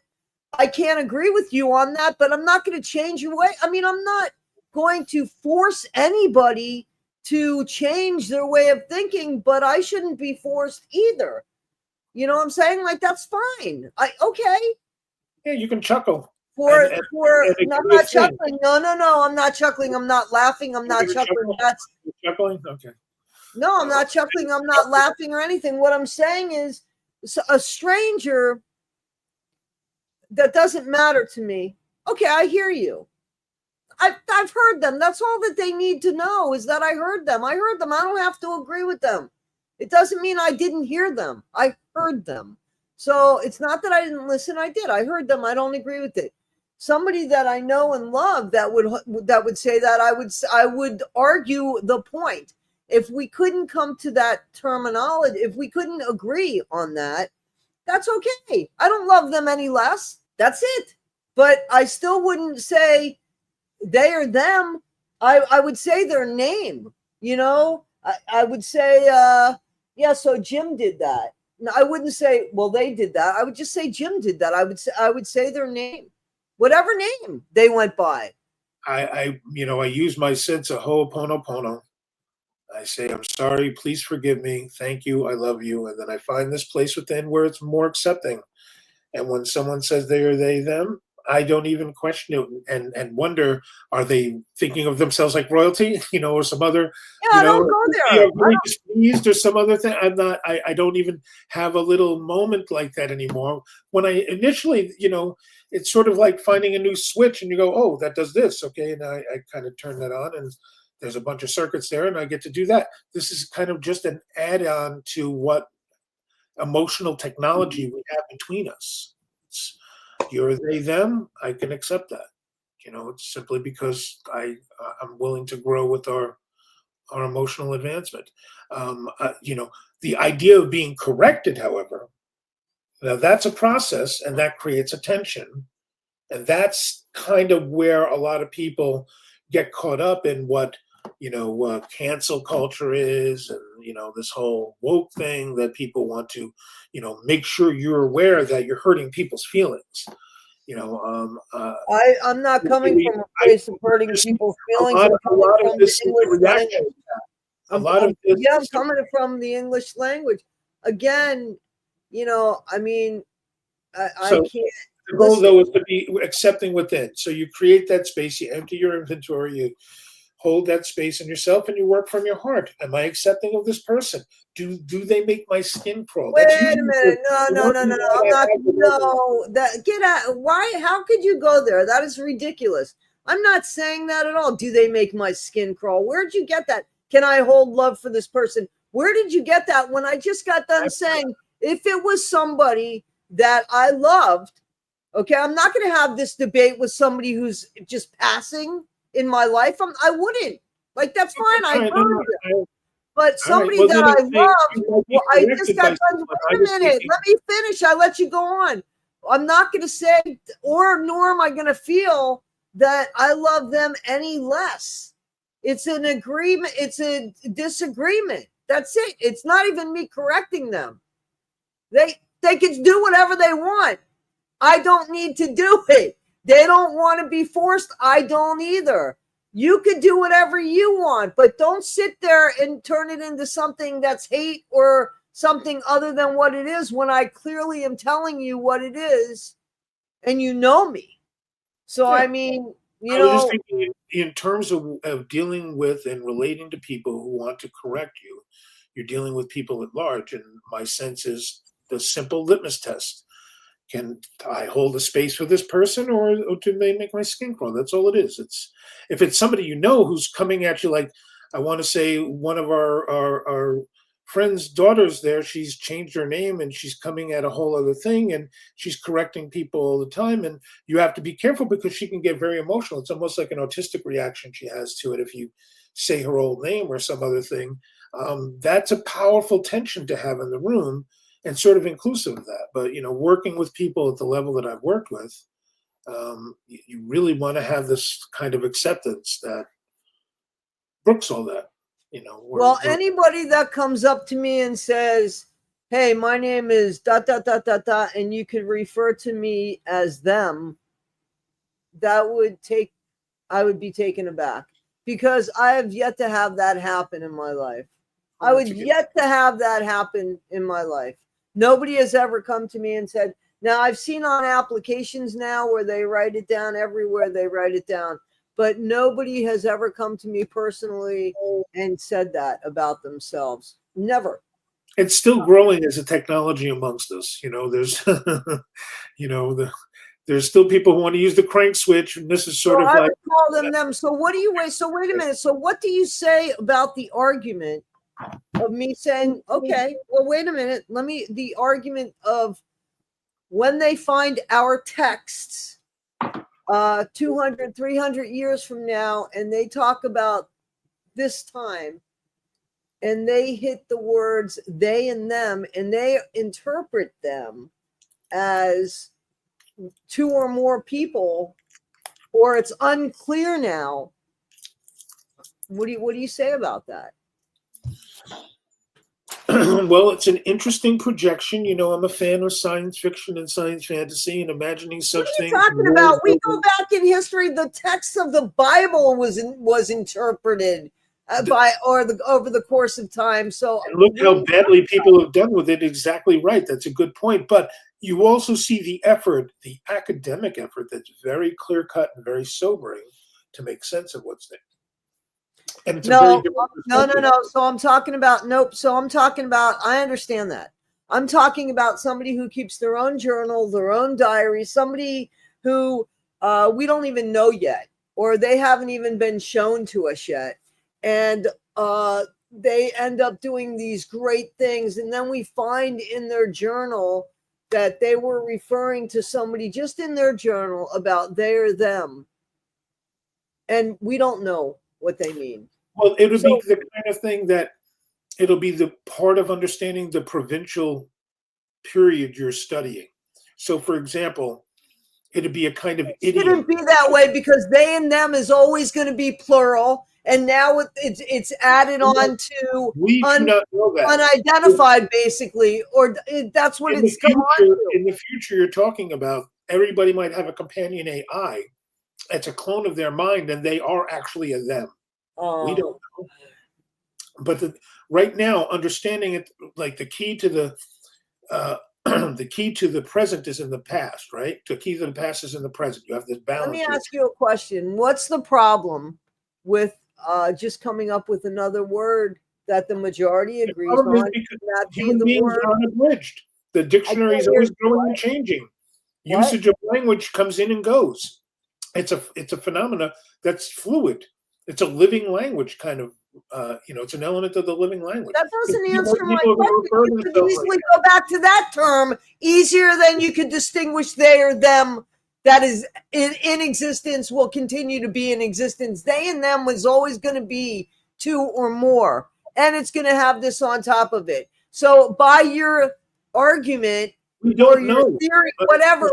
I can't agree with you on that, but I'm not going to change your way. I mean, I'm not going to force anybody to change their way of thinking, but I shouldn't be forced either. You know what I'm saying? Like that's fine. I okay. yeah, you can chuckle, For and a I'm good not thing. chuckling. No, no, no. I'm not chuckling. I'm not laughing. I'm You're not gonna chuckling. chuckle. That's You're chuckling. Okay. no, I'm Oh, not chuckling. I'm not laughing or anything. What I'm saying is a stranger that doesn't matter to me. Okay, I hear you. I've heard them. That's all that they need to know is that I heard them. I heard them. I don't have to agree with them. It doesn't mean I didn't hear them. I heard them. So it's not that I didn't listen. I did. I heard them. I don't agree with it. Somebody that I know and love that would say that I would argue the point. If we couldn't come to that terminology, if we couldn't agree on that, that's okay. I don't love them any less. That's it. But I still wouldn't say they or them. I would say their name, you know. I would say, yeah, so Jim did that. No, I wouldn't say, well, they did that. I would just say Jim did that. I would say their name, whatever name they went by. I use my sense of ho'oponopono. I say, I'm sorry, please forgive me, thank you, I love you, and then I find this place within where it's more accepting. And when someone says they or they them, I don't even question it and wonder, are they thinking of themselves like royalty, or some other, Yeah, I don't go they are there. really displeased or some other thing. I'm not. I don't even have a little moment like that anymore. When I initially, it's sort of like finding a new switch, and you go, oh, that does this, okay, and I kind of turn that on, and there's a bunch of circuits there, and I get to do that. This is kind of just an add-on to what emotional technology we have between us. It's you're they them. I can accept that. It's simply because I'm willing to grow with our emotional advancement. The idea of being corrected, however, now that's a process, and that creates a tension, and that's kind of where a lot of people get caught up in what cancel culture is, and this whole woke thing that people want to, make sure you're aware that you're hurting people's feelings. I'm not coming from a I place of hurting just people's a feelings. lot, I'm a coming lot of from the this is a English reaction. language. A lot of this, Yeah, I'm coming from the English language. Again, I mean, I so can't the goal listen. though is to be accepting within. So you create that space, you empty your inventory, you hold that space in yourself, and you work from your heart. Am I accepting of this person? Do they make my skin crawl? Wait That's a usually minute. No, the no, one no, no, no. thought I'm I not. have with everyone. No, that get out. Why? How could you go there? That is ridiculous. I'm not saying that at all. Do they make my skin crawl? Where'd you get that? Can I hold love for this person? Where did you get that? When I just got done saying, if it was somebody that I loved, okay, I'm not going to have this debate with somebody who's just passing in my life. I wouldn't. Like, that's fine. I All right, no, heard no, you. But all right. somebody Well, that then I I'm saying loved, you might be well, I just corrected got by done. someone. I Wait a was minute. thinking, Let me finish. I let you go on. I'm not going to say, or nor am I going to feel that I love them any less. It's an agreement. It's a disagreement. That's it. It's not even me correcting them. They can do whatever they want. I don't need to do it. They don't want to be forced. I don't either. You could do whatever you want, but don't sit there and turn it into something that's hate or something other than what it is when I clearly am telling you what it is and you know me. So, yeah. I mean, I was just thinking in terms of dealing with and relating to people who want to correct you, you're dealing with people at large. And my sense is the simple litmus test. Can I hold a space for this person, or do they make my skin crawl? That's all it is. It's if it's somebody who's coming at you, like I want to say one of our friend's daughters there, she's changed her name and she's coming at a whole other thing, and she's correcting people all the time, and you have to be careful because she can get very emotional. It's almost like an autistic reaction she has to it if you say her old name or some other thing. That's a powerful tension to have in the room and sort of inclusive of that. But working with people at the level that I've worked with, you really want to have this kind of acceptance that brooks all that. well, anybody that comes up to me and says, "Hey, my name is dot dot dot dot dot," and you could refer to me as them, that would take I would be taken aback because I have yet to have that happen in my life. I would yet to have that happen in my life. Nobody has ever come to me and said, now I've seen on applications now where they write it down everywhere, they write it down, but nobody has ever come to me personally and said that about themselves. Never. It's still growing as a technology amongst us. There's, there's still people who want to use the crank switch, and this is So sort of I like would call them. So what do you wait? So wait a minute. So what do you say about the argument of me saying, okay, well, wait a minute. The argument of when they find our texts 200, 300 years from now, and they talk about this time, and they hit the words they and them, and they interpret them as two or more people, or it's unclear now. What do you say about that? well, it's an interesting projection. I'm a fan of science fiction and science fantasy and imagining What such are you things. talking about? We go back in history. The text of the Bible was interpreted over the course of time. So And look how badly people have done with it. Exactly right. That's a good point. But you also see the effort, the academic effort, that's very clear cut and very sobering to make sense of what's there. And it's a very different perspective. No. So I'm talking about nope. So I'm talking about. I understand that. I'm talking about somebody who keeps their own journal, their own diary. Somebody who we don't even know yet, or they haven't even been shown to us yet, and they end up doing these great things, and then we find in their journal that they were referring to somebody just in their journal about they or them, and we don't know what they mean. Well, it'll be So the kind of thing that it'll be the part of understanding the provincial period you're studying. So, for example, it'd be a kind of it idiom. shouldn't be that way because they and them is always going to be plural. and now it's added on to We do not know that. unidentified, basically, or that's what it's come on to. In the future, you're talking about everybody might have a companion AI. It's a clone of their mind, and they are actually a them. We don't know. But right now, understanding it, like the key to the the key to the present is in the past, right? The key to the past is in the present. You have this balance. Let me ask you a question. What's the problem with just coming up with another word that the majority agrees on? That human beings are unabridged. The dictionary is always growing and changing. Usage of language comes in and goes. It's a phenomena that's fluid. It's a living language, kind of. It's an element of the living language. That doesn't answer my question. You could easily go back to that term easier than you could distinguish they or them. That is in existence, will continue to be in existence. They and them was always going to be two or more, and it's going to have this on top of it. So by your argument or your theory, whatever,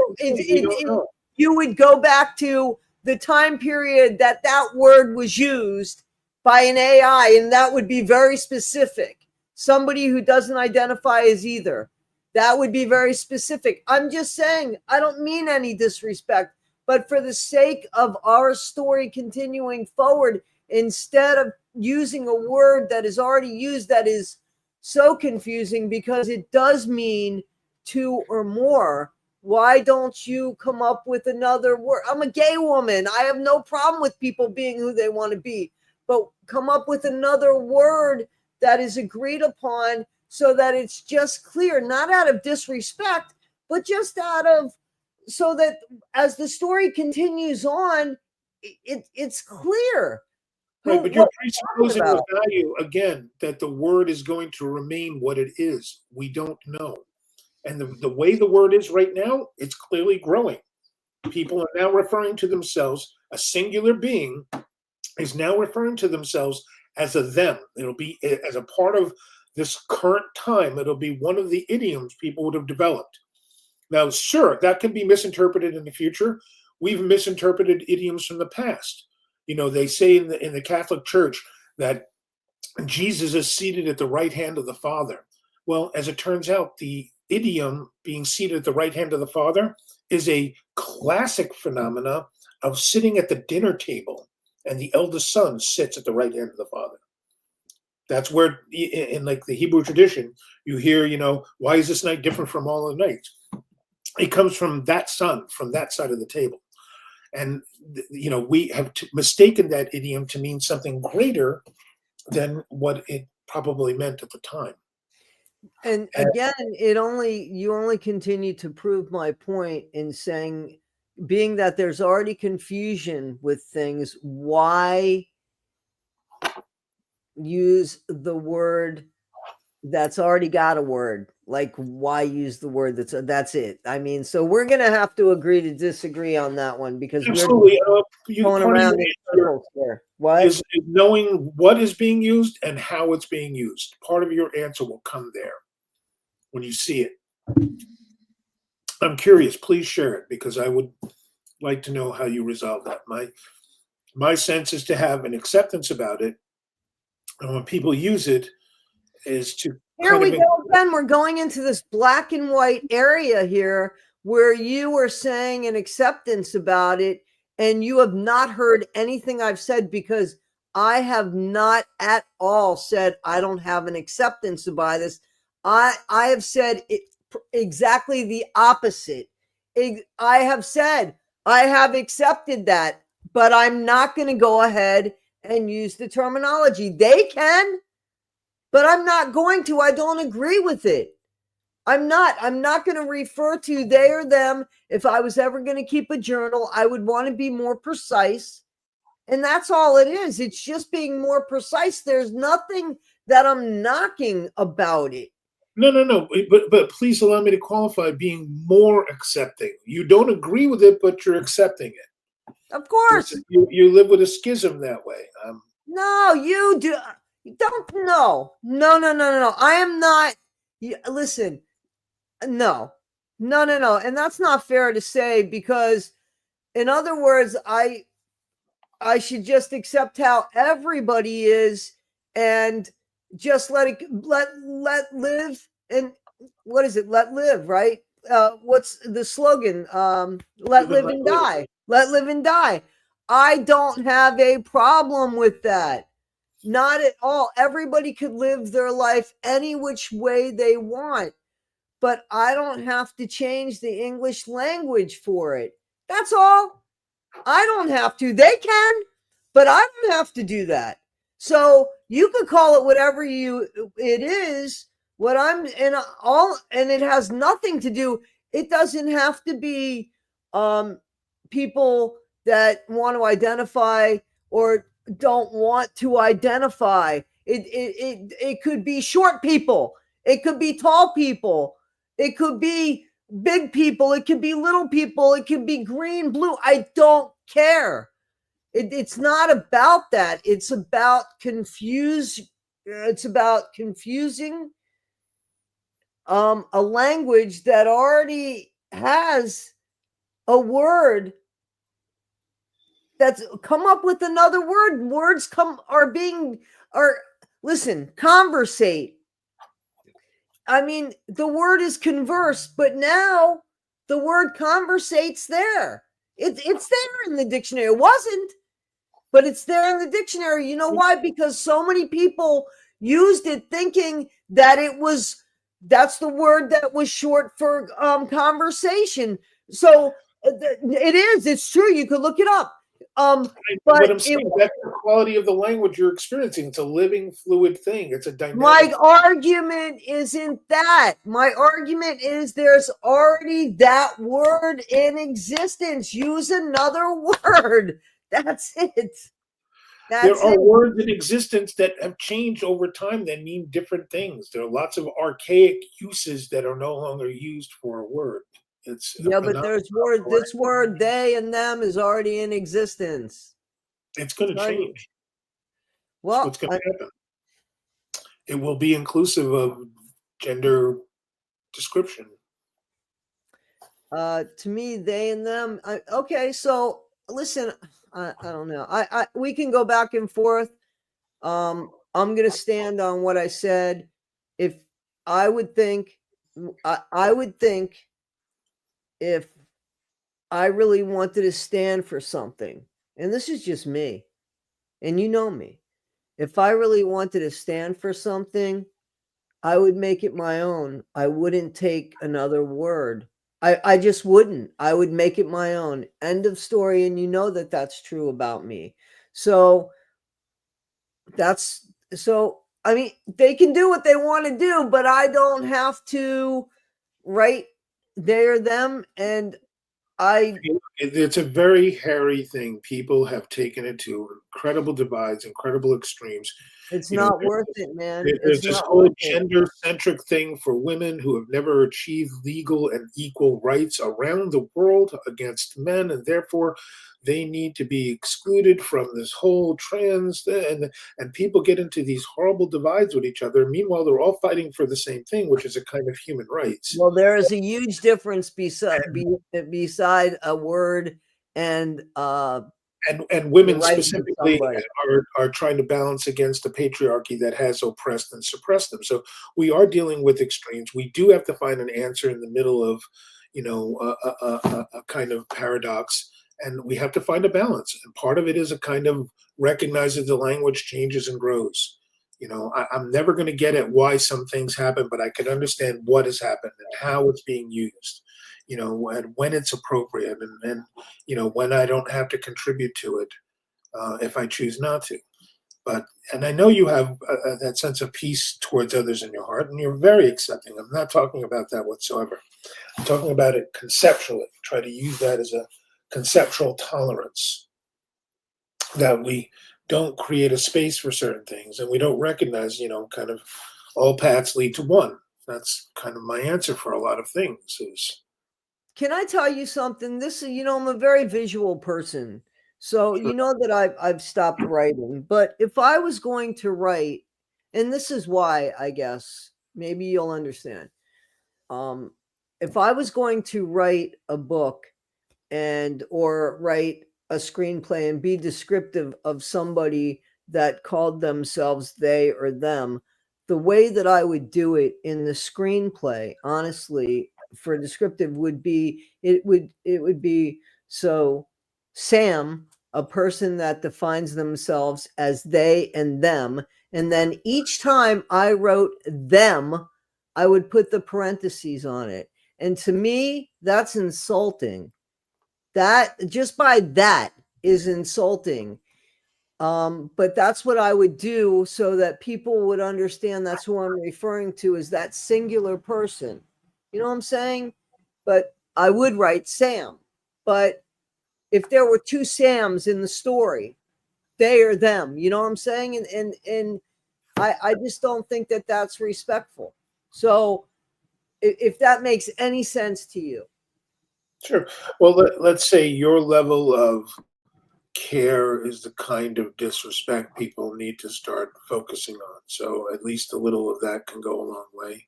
you would go back to the time period that word was used by an AI, and that would be very specific. Somebody who doesn't identify as either. That would be very specific. I'm just saying, I don't mean any disrespect, but for the sake of our story continuing forward, instead of using a word that is already used that is so confusing because it does mean two or more, why don't you come up with another word? I'm a gay woman. I have no problem with people being who they want to be, but come up with another word that is agreed upon so that it's just clear, not out of disrespect, but just out of, so that as the story continues on, it's clear. Right, but you're presupposing the value, again, that the word is going to remain what it is. We don't know. And the way the word is right now, it's clearly growing. People are now referring to themselves, a singular being is now referring to themselves as a them. It'll be as a part of this current time. It'll be one of the idioms people would have developed. Now, sure, that can be misinterpreted in the future. We've misinterpreted idioms from the past. They say in the Catholic Church that Jesus is seated at the right hand of the Father. Well, as it turns out, the idiom being seated at the right hand of the Father is a classic phenomena of sitting at the dinner table, and the eldest son sits at the right hand of the Father. That's where, in like the Hebrew tradition, you hear, why is this night different from all the nights? It comes from that son, from that side of the table. And, we have mistaken that idiom to mean something greater than what it probably meant at the time. And again, you only continue to prove my point in saying, being that there's already confusion with things, why use the word that's already got a word? Like, why use the word that's it? I mean, so we're going to have to agree to disagree on that one, because absolutely, we're going around in circles there. What is knowing what is being used and how it's being used. Part of your answer will come there when you see it. I'm curious. Please share it, because I would like to know how you resolve that. My sense is to have an acceptance about it, and when people use it, is to here we go again. We're going into this black and white area here, where you are saying an acceptance about it, and you have not heard anything I've said, because I have not at all said I don't have an acceptance about this. I have said exactly the opposite. I have said I have accepted that, but I'm not going to go ahead and use the terminology. They can, but I'm not going to. I don't agree with it. I'm not going to refer to they or them. If I was ever going to keep a journal, I would want to be more precise. And that's all it is. It's just being more precise. There's nothing that I'm knocking about it. No. But please allow me to qualify being more accepting. You don't agree with it, but you're accepting it. Of course. You live with a schism that way. No, you do. Don't. No. I am not. Listen. No. And that's not fair to say, because, in other words, I should just accept how everybody is and just let live. And what is it? Let live, right? What's the slogan? Let Live and live let and live. die. Let live and die. I don't have a problem with that. Not at all. Everybody could live their life any which way they want, but I don't have to change the English language for it. That's all. I don't have to. They can, but I don't have to do that. So you could call it whatever it is. What I'm in all, and it has nothing to do. It doesn't have to be um, people that want to identify or don't want to identify. It could be short people. It could be tall people. It could be big people. It could be little people. It could be green, blue. I don't care. It's not about that. It's about confuse. It's about confusing a language that already has a word that's come up with another word. Words come are being are listen, conversate. I mean, the word is converse, but now the word conversate's there. It's there in the dictionary. It wasn't, but it's there in the dictionary. You know why? Because so many people used it thinking that that's the word that was short for conversation. So it is. It's true. You could look it up. What But I'm saying, that's the quality of the language you're experiencing. It's a living, fluid thing. It's a my dynamic. argument isn't that. My argument is there's already that word in existence. Use another word. That's it. There That's are it. words in existence that have changed over time that mean different things. There are lots of archaic uses that are no longer used for a word. It's a Yeah, but phenomenon. there's word. This word, they and them, is already in existence. It's going to Tell you. change. It's Well, what's going to happen. It will be inclusive of gender description. to me, they and them. Okay, so listen. I don't know. I we can go back and forth. I'm gonna stand on what I said. If I would think, I would think if I really wanted to stand for something, and this is just me, and you know me. If I really wanted to stand for something, I would make it my own. I wouldn't take another word. I just wouldn't. I would make it my own. End of story. And you know that that's true about me. So that's I mean, they can do what they want to do, but I don't have to write they're them. And I, It's a very hairy thing. People have taken it to incredible divides, incredible extremes. it's You know, not worth it, man. there's It's this not whole worth it. gender centric thing for women who have never achieved legal and equal rights around the world against men, and therefore they need to be excluded from this whole trans and people get into these horrible divides with each other. Meanwhile, they're all fighting for the same thing, which is a kind of human rights. Well, there is a huge difference beside a word and And the women rights of specifically somebody. are trying to balance against the patriarchy that has oppressed and suppressed them. So we are dealing with extremes. We do have to find an answer in the middle of, a kind of paradox, and we have to find a balance. And part of it is a kind of recognizing the language changes and grows. I'm never going to get at why some things happen, but I can understand what has happened and how it's being used. And when it's appropriate, and when I don't have to contribute to it if I choose not to. And I know you have that sense of peace towards others in your heart, and you're very accepting. I'm not talking about that whatsoever. I'm talking about it conceptually. Try to use that as a conceptual tolerance, that we don't create a space for certain things, and we don't recognize, kind of all paths lead to one. That's kind of my answer for a lot of things. Is Can I tell you something? This is, I'm a very visual person. So sure. you know that I've stopped writing. But if I was going to write, and this is why, I guess, maybe you'll understand. If I was going to write a book or write a screenplay and be descriptive of somebody that called themselves they or them, the way that I would do it in the screenplay, honestly, for descriptive would be it would be so Sam, a person that defines themselves as they and them, and then each time I wrote them, I would put the parentheses on it. And to me, that's insulting. That just by that is insulting. But that's what I would do so that people would understand that's who I'm referring to is that singular person. You know what I'm saying? But I would write Sam. But if there were two Sams in the story, they or them, you know what I'm saying? And I just don't think that that's respectful. So if that makes any sense to you. Sure. Well, let's say your level of care is the kind of disrespect people need to start focusing on. So at least a little of that can go a long way.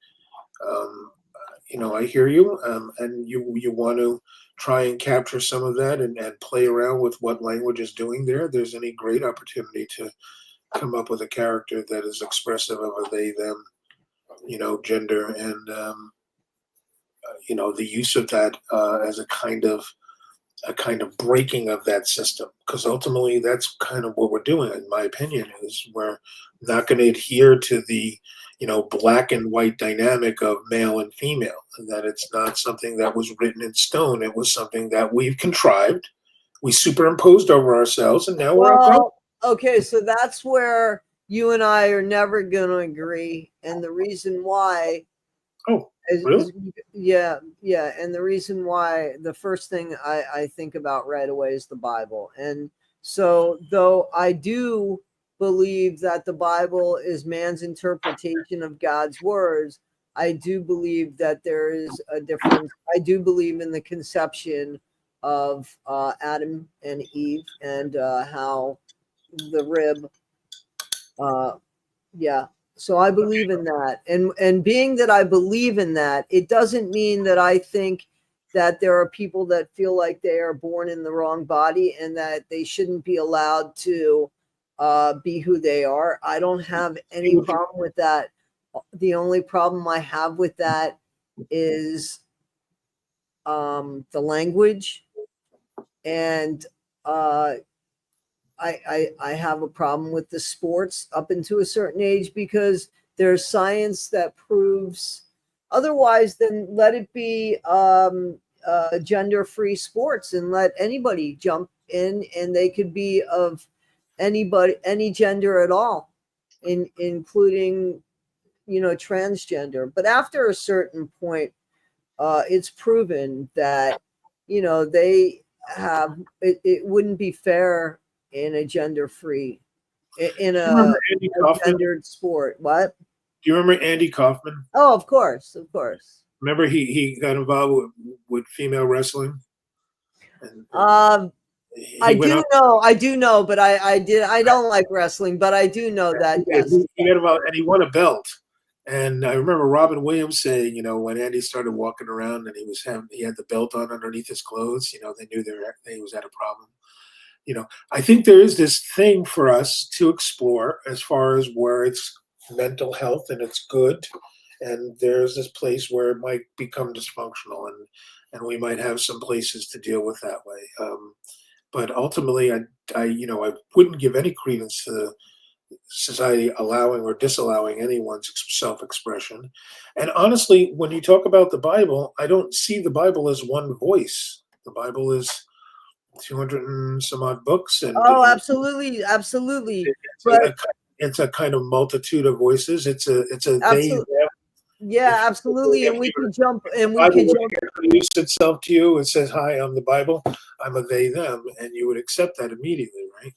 I hear you, and you want to try and capture some of that and play around with what language is doing there. There's any great opportunity to come up with a character that is expressive of a they them, gender, and the use of that as a kind of breaking of that system, because ultimately that's kind of what we're doing, in my opinion, is we're not going to adhere to the black and white dynamic of male and female, and that it's not something that was written in stone. It was something that we've contrived, we superimposed over ourselves, and now we're outgrowing. Well, okay, so that's where you and I are never going to agree. And the reason why Oh, really? yeah. And the reason why the first thing I think about right away is the Bible. And so, though I do believe that the Bible is man's interpretation of God's words, I do believe that there is a difference. I do believe in the conception of Adam and Eve and how the rib yeah. So I believe in that. And being that I believe in that, it doesn't mean that I think that there are people that feel like they are born in the wrong body and that they shouldn't be allowed to be who they are. I don't have any problem with that. The only problem I have with that is the language, and I have a problem with the sports up into a certain age because there's science that proves otherwise. Then let it be gender-free sports and let anybody jump in, and they could be of anybody, any gender at all, including transgender. But after a certain point, it's proven that they have it wouldn't be fair in a gender free in Do you remember a Andy Kaufman? Do gendered sport. What? you remember Andy Kaufman? Oh, of course, of course. Remember he got involved with female wrestling, and um he went up. I do know, but I don't like wrestling, but I do know that, Yeah, yes. he got involved, and he won a belt. And I remember Robin Williams saying, when Andy started walking around and he had the belt on underneath his clothes, they knew he was at a problem. I think there is this thing for us to explore as far as where it's mental health and it's good, and there's this place where it might become dysfunctional, and we might have some places to deal with that way. But ultimately, I wouldn't give any credence to society allowing or disallowing anyone's self-expression. And honestly, when you talk about the Bible, I don't see the Bible as one voice. The Bible is 200 and some odd books, and Oh, absolutely, absolutely. it's But a kind of multitude of voices. It's a they absolutely, them. yeah, absolutely. And The we Bible could would jump. introduce itself to you and says, "Hi, I'm the Bible. I'm a they them," and you would accept that immediately, right?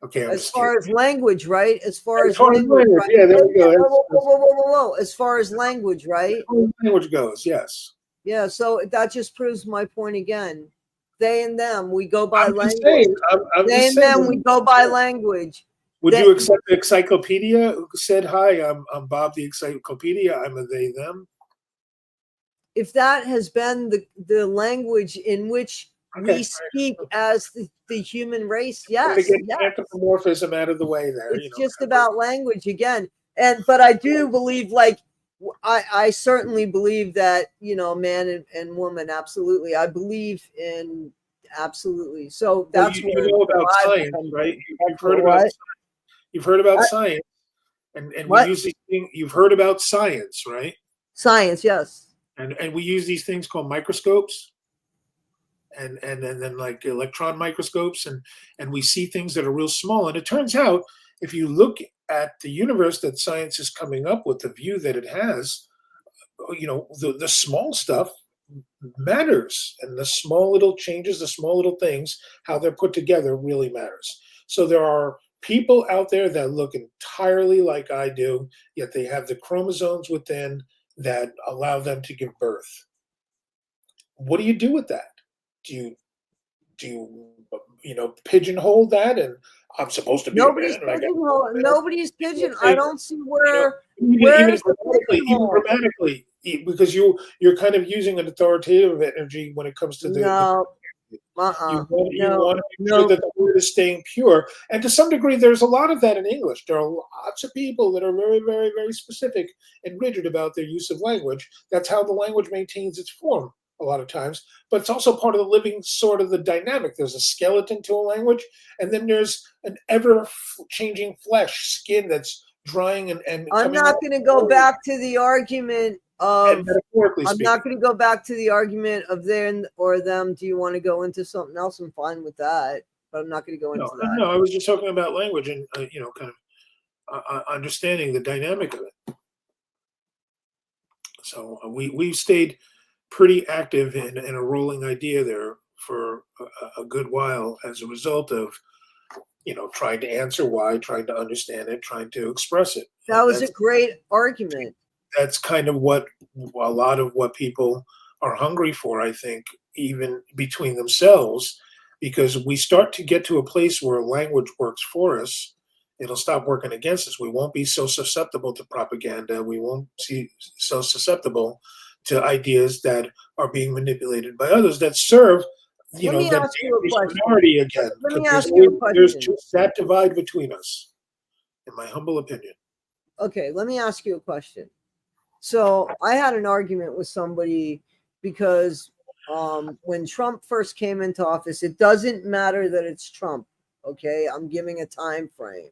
Okay, I'm As just kidding. far as language, right? As far As as far as language, language, right? yeah, there we go. Whoa, whoa, whoa, whoa, whoa, whoa. As far as language, As right? far as language goes, yes. Yeah. So that just proves my point again. They and them, we go by I'm just language. saying. I'm They just and them, we saying. go by language. Would That you accept the encyclopedia who said, "Hi, I'm Bob the encyclopedia. I'm a they them"? if that has been the language in which Okay. we speak as the human race. Try to Yes, get yes. anthropomorphism out of the way there. It's just about language again. But I do believe, like, I certainly believe that, man and woman, absolutely. I believe in absolutely. So Well, that's you where know the about Bible science, comes right? in. You've heard about What? you've heard about I, science, and we what? use these things. You've heard about science, right? Science, yes. And we use these things called microscopes, and then like electron microscopes, and we see things that are real small. And it turns out, if you look at the universe that science is coming up with, the view that it has, the small stuff matters, and the small little changes, the small little things, how they're put together really matters. So there are people out there that look entirely like I do, yet they have the chromosomes within that allow them to give birth. What do you do with that? Do you pigeonhole that, and I'm supposed to be a Nobody's man and I got pigeonhole. Nobody's pigeon. I say, don't see you know, where even is the even pigeonhole. grammatically, because you're kind of using an authoritative energy when it comes to the No, you no, want to make sure no. that the word is staying pure, and to some degree there's a lot of that in English. There are lots of people that are very, very, very specific and rigid about their use of language. That's how the language maintains its form a lot of times, but it's also part of the living sort of the dynamic. There's a skeleton to a language, and then there's an ever changing flesh skin that's drying and I'm coming not off, going to go back to the argument and of. metaphorically I'm speaking. not going to go back to the argument of them or them. Do you want to go into something else? I'm fine with that, but I'm not going to go No, into that. no, I was just talking about language and kind of understanding the dynamic of it. So we stayed pretty active in a rolling idea there for a good while as a result of trying to answer why, trying to understand it, trying to express it, That and was a great argument. that's kind of what a lot of what people are hungry for, I think, even between themselves, because we start to get to a place where language works for us. It'll stop working against us. We won't be so susceptible to propaganda. We won't be so susceptible to ideas that are being manipulated by others that serve, Let me that ask you a dangerous question. minority again. Let Because me ask you a there's question. just that divide between us, in my humble opinion. Okay, let me ask you a question. So I had an argument with somebody because when Trump first came into office, it doesn't matter that it's Trump. Okay, I'm giving a time frame.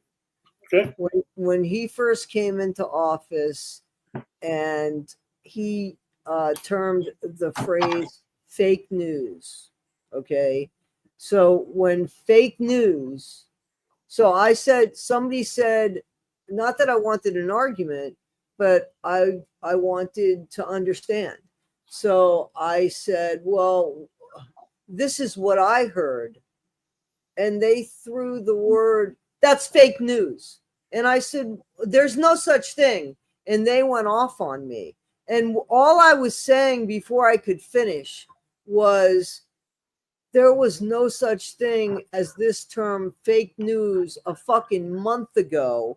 Okay. When he first came into office, and he termed the phrase fake news. Okay, so when fake news, so somebody said, not that I wanted an argument, but I wanted to understand. So I said, well, this is what I heard. And they threw the word, that's fake news. And I said, there's no such thing. And they went off on me. And all I was saying before I could finish was, there was no such thing as this term fake news a fucking month ago.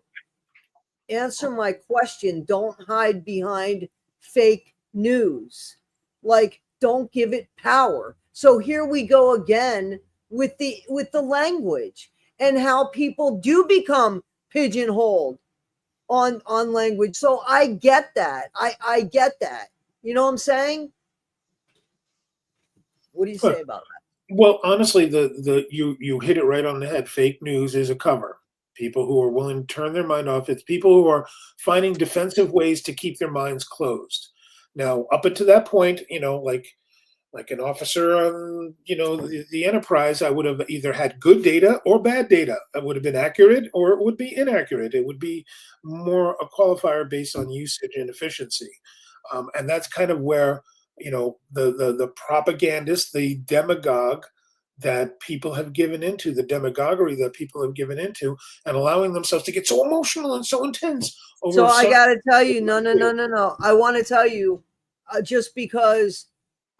Answer my question. Don't hide behind fake news. Like, don't give it power. So here we go again with the language and how people do become pigeonholed on language. So I get that. I get that. You know what I'm saying? What do you Huh. say about that? Well, honestly, you hit it right on the head. Fake news is a cover. People who are willing to turn their mind off. It's people who are finding defensive ways to keep their minds closed. Now, up until that point, like an officer on the Enterprise, I would have either had good data or bad data. It would have been accurate or it would be inaccurate. It would be more a qualifier based on usage and efficiency, and that's kind of where the propagandist, the demagogue that people have given into, the demagoguery that people have given into, and allowing themselves to get so emotional and so intense So over I some. got to tell you, no. I want to tell you, just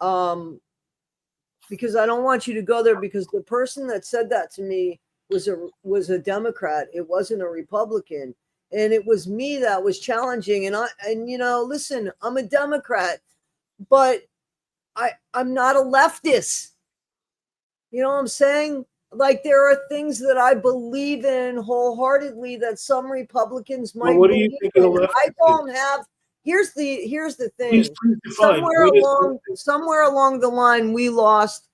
um, because I don't want you to go there, because the person that said that to me was a Democrat. It wasn't a Republican, and it was me that was challenging. And listen, I'm a Democrat, but I'm not a leftist. You know what I'm saying? Like there are things that I believe in wholeheartedly that some Republicans Well, might what do you believe think of the in. left? I don't have. Here's the Please, thing. please define greatest. Somewhere along the line, we lost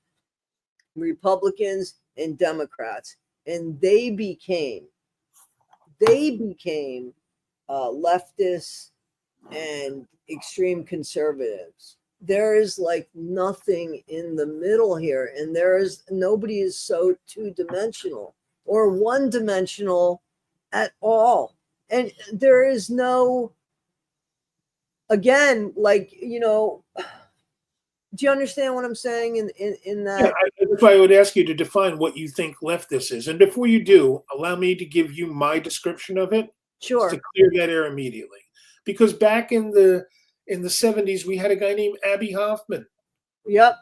Republicans and Democrats, and they became leftists and extreme conservatives. There is like nothing in the middle here, and nobody is so two-dimensional or one-dimensional at all. And there is no, again, like, do you understand what I'm saying in Yeah, that? that's why I would ask you to define what you think leftist is. And before you do, allow me to give you my description of it, just to Sure. clear that air immediately. Because back in the 70s, we had a guy named Abbie Hoffman. Yep.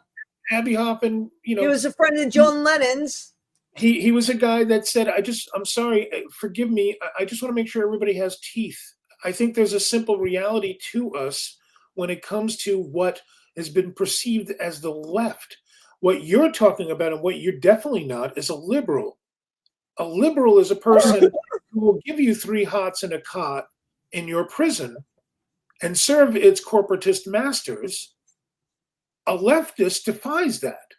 Abbie Hoffman, He was a friend of John Lennon's. he was a guy that said, I'm sorry, forgive me. I just want to make sure everybody has teeth. I think there's a simple reality to us when it comes to what has been perceived as the left. What you're talking about and what you're definitely not is a liberal. A liberal is a person who will give you 3 hots and a cot in your prison and serve its corporatist masters. A leftist defies that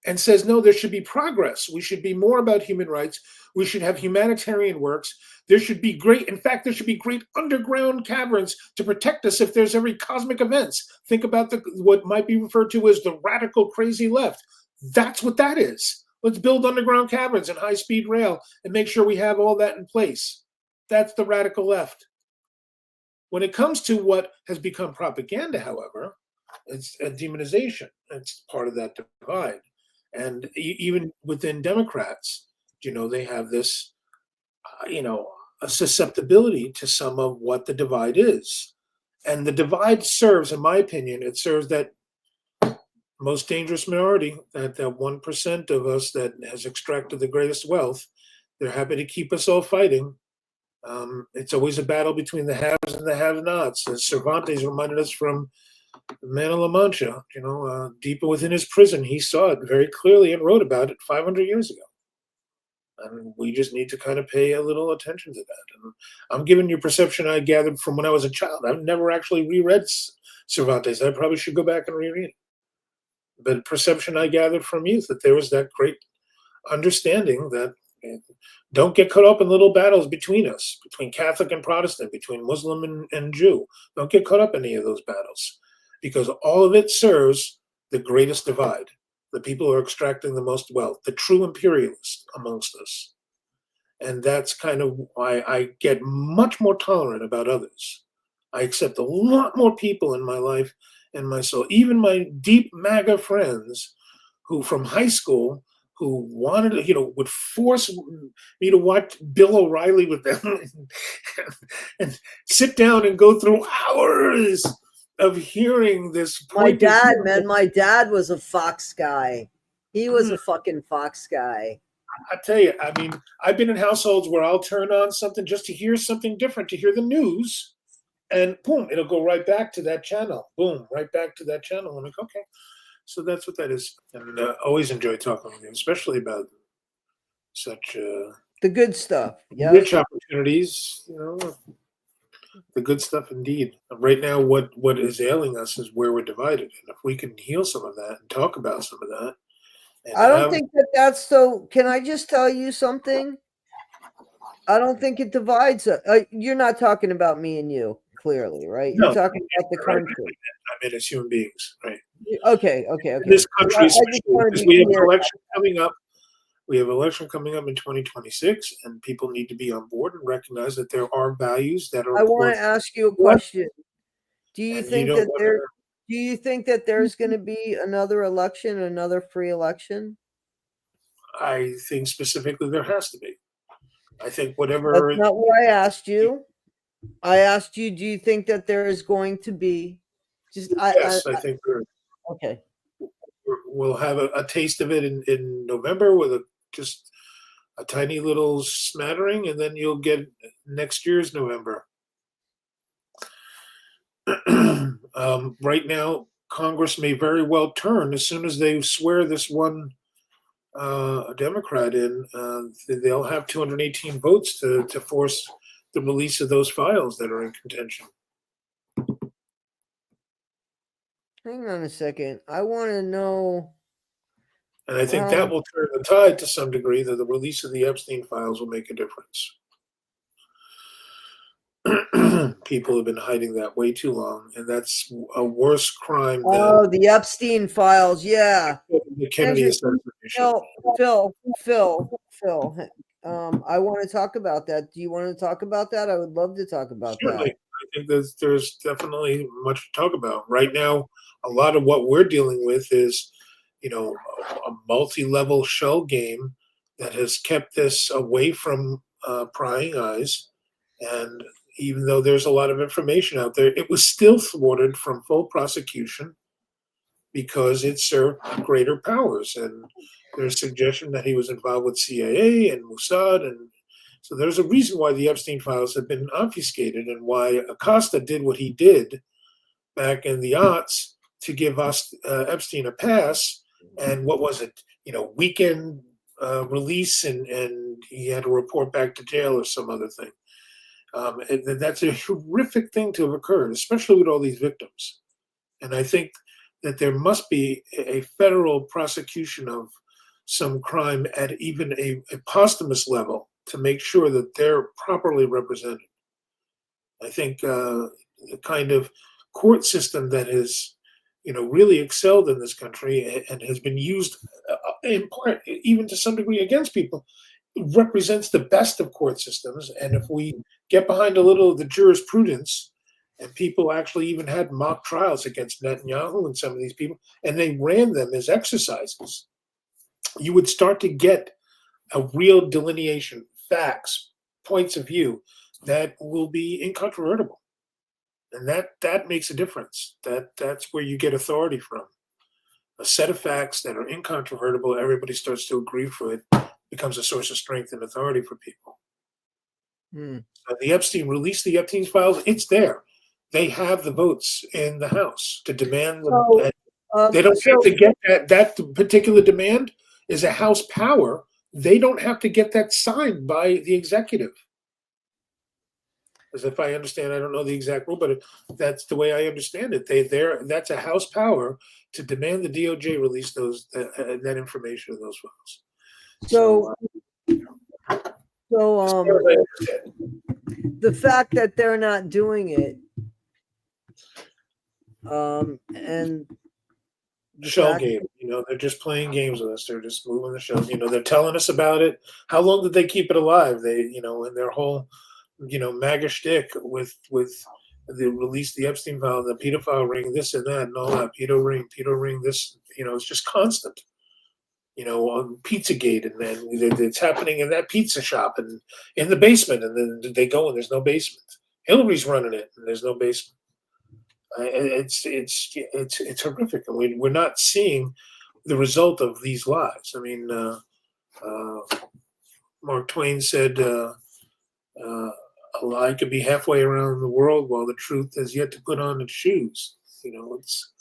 and says, no, there should be progress. We should be more about human rights. We should have humanitarian works. There should be in fact, there should be great underground caverns to protect us if there's every cosmic events. Think about what might be referred to as the radical crazy left. That's what that is. Let's build underground caverns and high-speed rail and make sure we have all that in place. That's the radical left. When it comes to what has become propaganda, however, it's a demonization. It's part of that divide. And even within Democrats, they have this, a susceptibility to some of what the divide is. And the divide serves, in my opinion, it serves that most dangerous minority, that 1% of us that has extracted the greatest wealth. They're happy to keep us all fighting. It's always a battle between the haves and the have-nots. As Cervantes reminded us from Man of La Mancha, deeper within his prison, he saw it very clearly and wrote about it 500 years ago. And we just need to kind of pay a little attention to that. And I'm giving you perception I gathered from when I was a child. I've never actually reread Cervantes. I probably should go back and reread it. But perception I gathered from youth that there was that great understanding that don't get caught up in little battles between us, between Catholic and Protestant, between Muslim and Jew. Don't get caught up in any of those battles because all of it serves the greatest divide. The people who are extracting the most wealth, the true imperialists amongst us. And that's kind of why I get much more tolerant about others. I accept a lot more people in my life and my soul, even my deep MAGA friends who from high school who wanted, would force me to watch Bill O'Reilly with them and sit down and go through hours of hearing this My point of dad, view. man, my dad was a Fox guy. He was Mm, a fucking Fox guy. I tell you, I mean, I've been in households where I'll turn on something just to hear something different, to hear the news, and boom, it'll go right back to that channel. Boom, right back to that channel. I'm like, okay. So that's what that is. And always enjoy talking with you, especially about such The good stuff. Yep. rich opportunities, the good stuff indeed. Right now, what is ailing us is where we're divided. And if we can heal some of that and talk about some of that and I don't have, think that that's so. Can I just tell you something? I don't think it divides. You're not talking about me and you, clearly, right? You're no, talking about the right, country. I mean, as human beings, right? Okay, In this okay. country, I just especially want to because be we have an clear. election coming up. We have an election coming up in 2026, and people need to be on board and recognize that there are values that are I want to important ask you a to us, question. Do you and you think don't that want there? to. Do you think that there's going to be another election, another free election? I think specifically there has to be. I think That's whatever. not what I asked you. I asked you, do you think that there is going to be just Yes, I think okay. we'll have a taste of it in November with just a tiny little smattering, and then you'll get next year's November. Right now, Congress may very well turn as soon as they swear this one a Democrat in, they'll have 218 votes to force the release of those files that are in contention. Hang on a second. I want to know. And I think that will turn the tide to some degree, that the release of the Epstein files will make a difference. People have been hiding that way too long, and that's a worse crime than The Epstein files. Yeah. the Kennedy Andrew, assassination. Phil. I want to talk about that. Do you want to talk about that? I would love to talk about Certainly, that. I think there's definitely much to talk about. Right now, a lot of what we're dealing with is, a multi-level shell game that has kept this away from prying eyes. And even though there's a lot of information out there, it was still thwarted from full prosecution because it served greater powers. And there's suggestion that he was involved with CIA and Mossad, and so there's a reason why the Epstein files have been obfuscated and why Acosta did what he did back in the aughts to give us Epstein a pass. And what was it? Weekend release, and he had to report back to jail or some other thing. And that's a horrific thing to have occurred, especially with all these victims. And I think that there must be a federal prosecution of some crime at even a posthumous level to make sure that they're properly represented. I think the kind of court system that has, really excelled in this country and has been used in part, even to some degree, against people, represents the best of court systems. And if we get behind a little of the jurisprudence, and people actually even had mock trials against Netanyahu and some of these people, and they ran them as exercises, you would start to get a real delineation, facts, points of view that will be incontrovertible. And that makes a difference. That's where you get authority from. A set of facts that are incontrovertible, everybody starts to agree for it, becomes a source of strength and authority for people. The Epstein released the Epstein files. It's there. They have the votes in the House to demand them. They don't have to get that particular demand is a House power. They don't have to get that signed by the executive. As if I understand, I don't know the exact rule, but that's the way I understand it. That's a House power to demand the DOJ release that information in those files. The fact that they're not doing it, and shell game, they're just playing games with us. They're just moving the shells. They're telling us about it. How long did they keep it alive? They, in their whole, MAGA shtick with they released the Epstein file, the pedophile ring, this and that, and all that. Pedo ring, this. It's just constant. On Pizzagate, and then it's happening in that pizza shop and in the basement, and then they go and there's no basement. Hillary's running it, and there's no basement. It's horrific, and we're not seeing the result of these lies. I mean, Mark Twain said, "A lie could be halfway around the world, while the truth has yet to put on its shoes." It's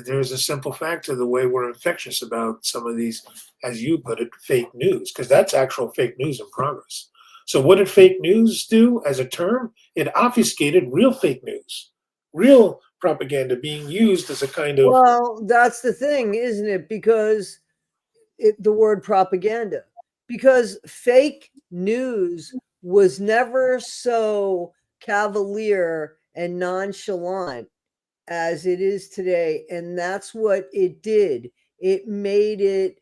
there's a simple fact to the way we're infectious about some of these, as you put it, fake news, because that's actual fake news in progress. So what did fake news do as a term? It obfuscated real fake news, real propaganda being used as a kind of... Well, that's the thing, isn't it? Because the word propaganda, because fake news was never so cavalier and nonchalant as it is today. And that's what it did. It made it,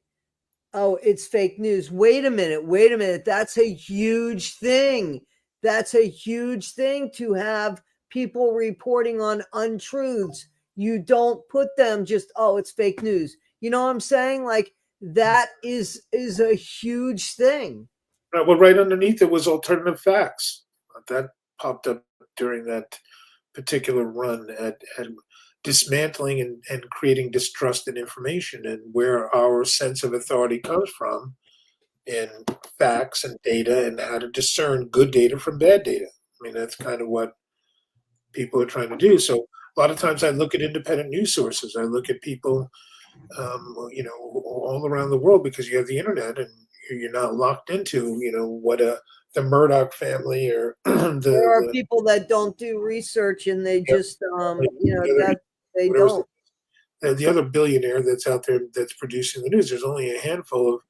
oh, it's fake news. Wait a minute. That's a huge thing. That's a huge thing to have people reporting on untruths. You don't put them just, oh, it's fake news. You know what I'm saying? Like, that is a huge thing. Well, right underneath it was alternative facts. That popped up during that particular run at dismantling and creating distrust in information, and where our sense of authority comes from in facts and data, and how to discern good data from bad data. I mean, that's kind of what people are trying to do. So a lot of times I look at independent news sources. I look at people, all around the world because you have the internet and you're not locked into, what the Murdoch family or There are the people that don't do research and they yeah, just, like that they whatever's don't. the other billionaire that's out there that's producing the news. There's only a handful of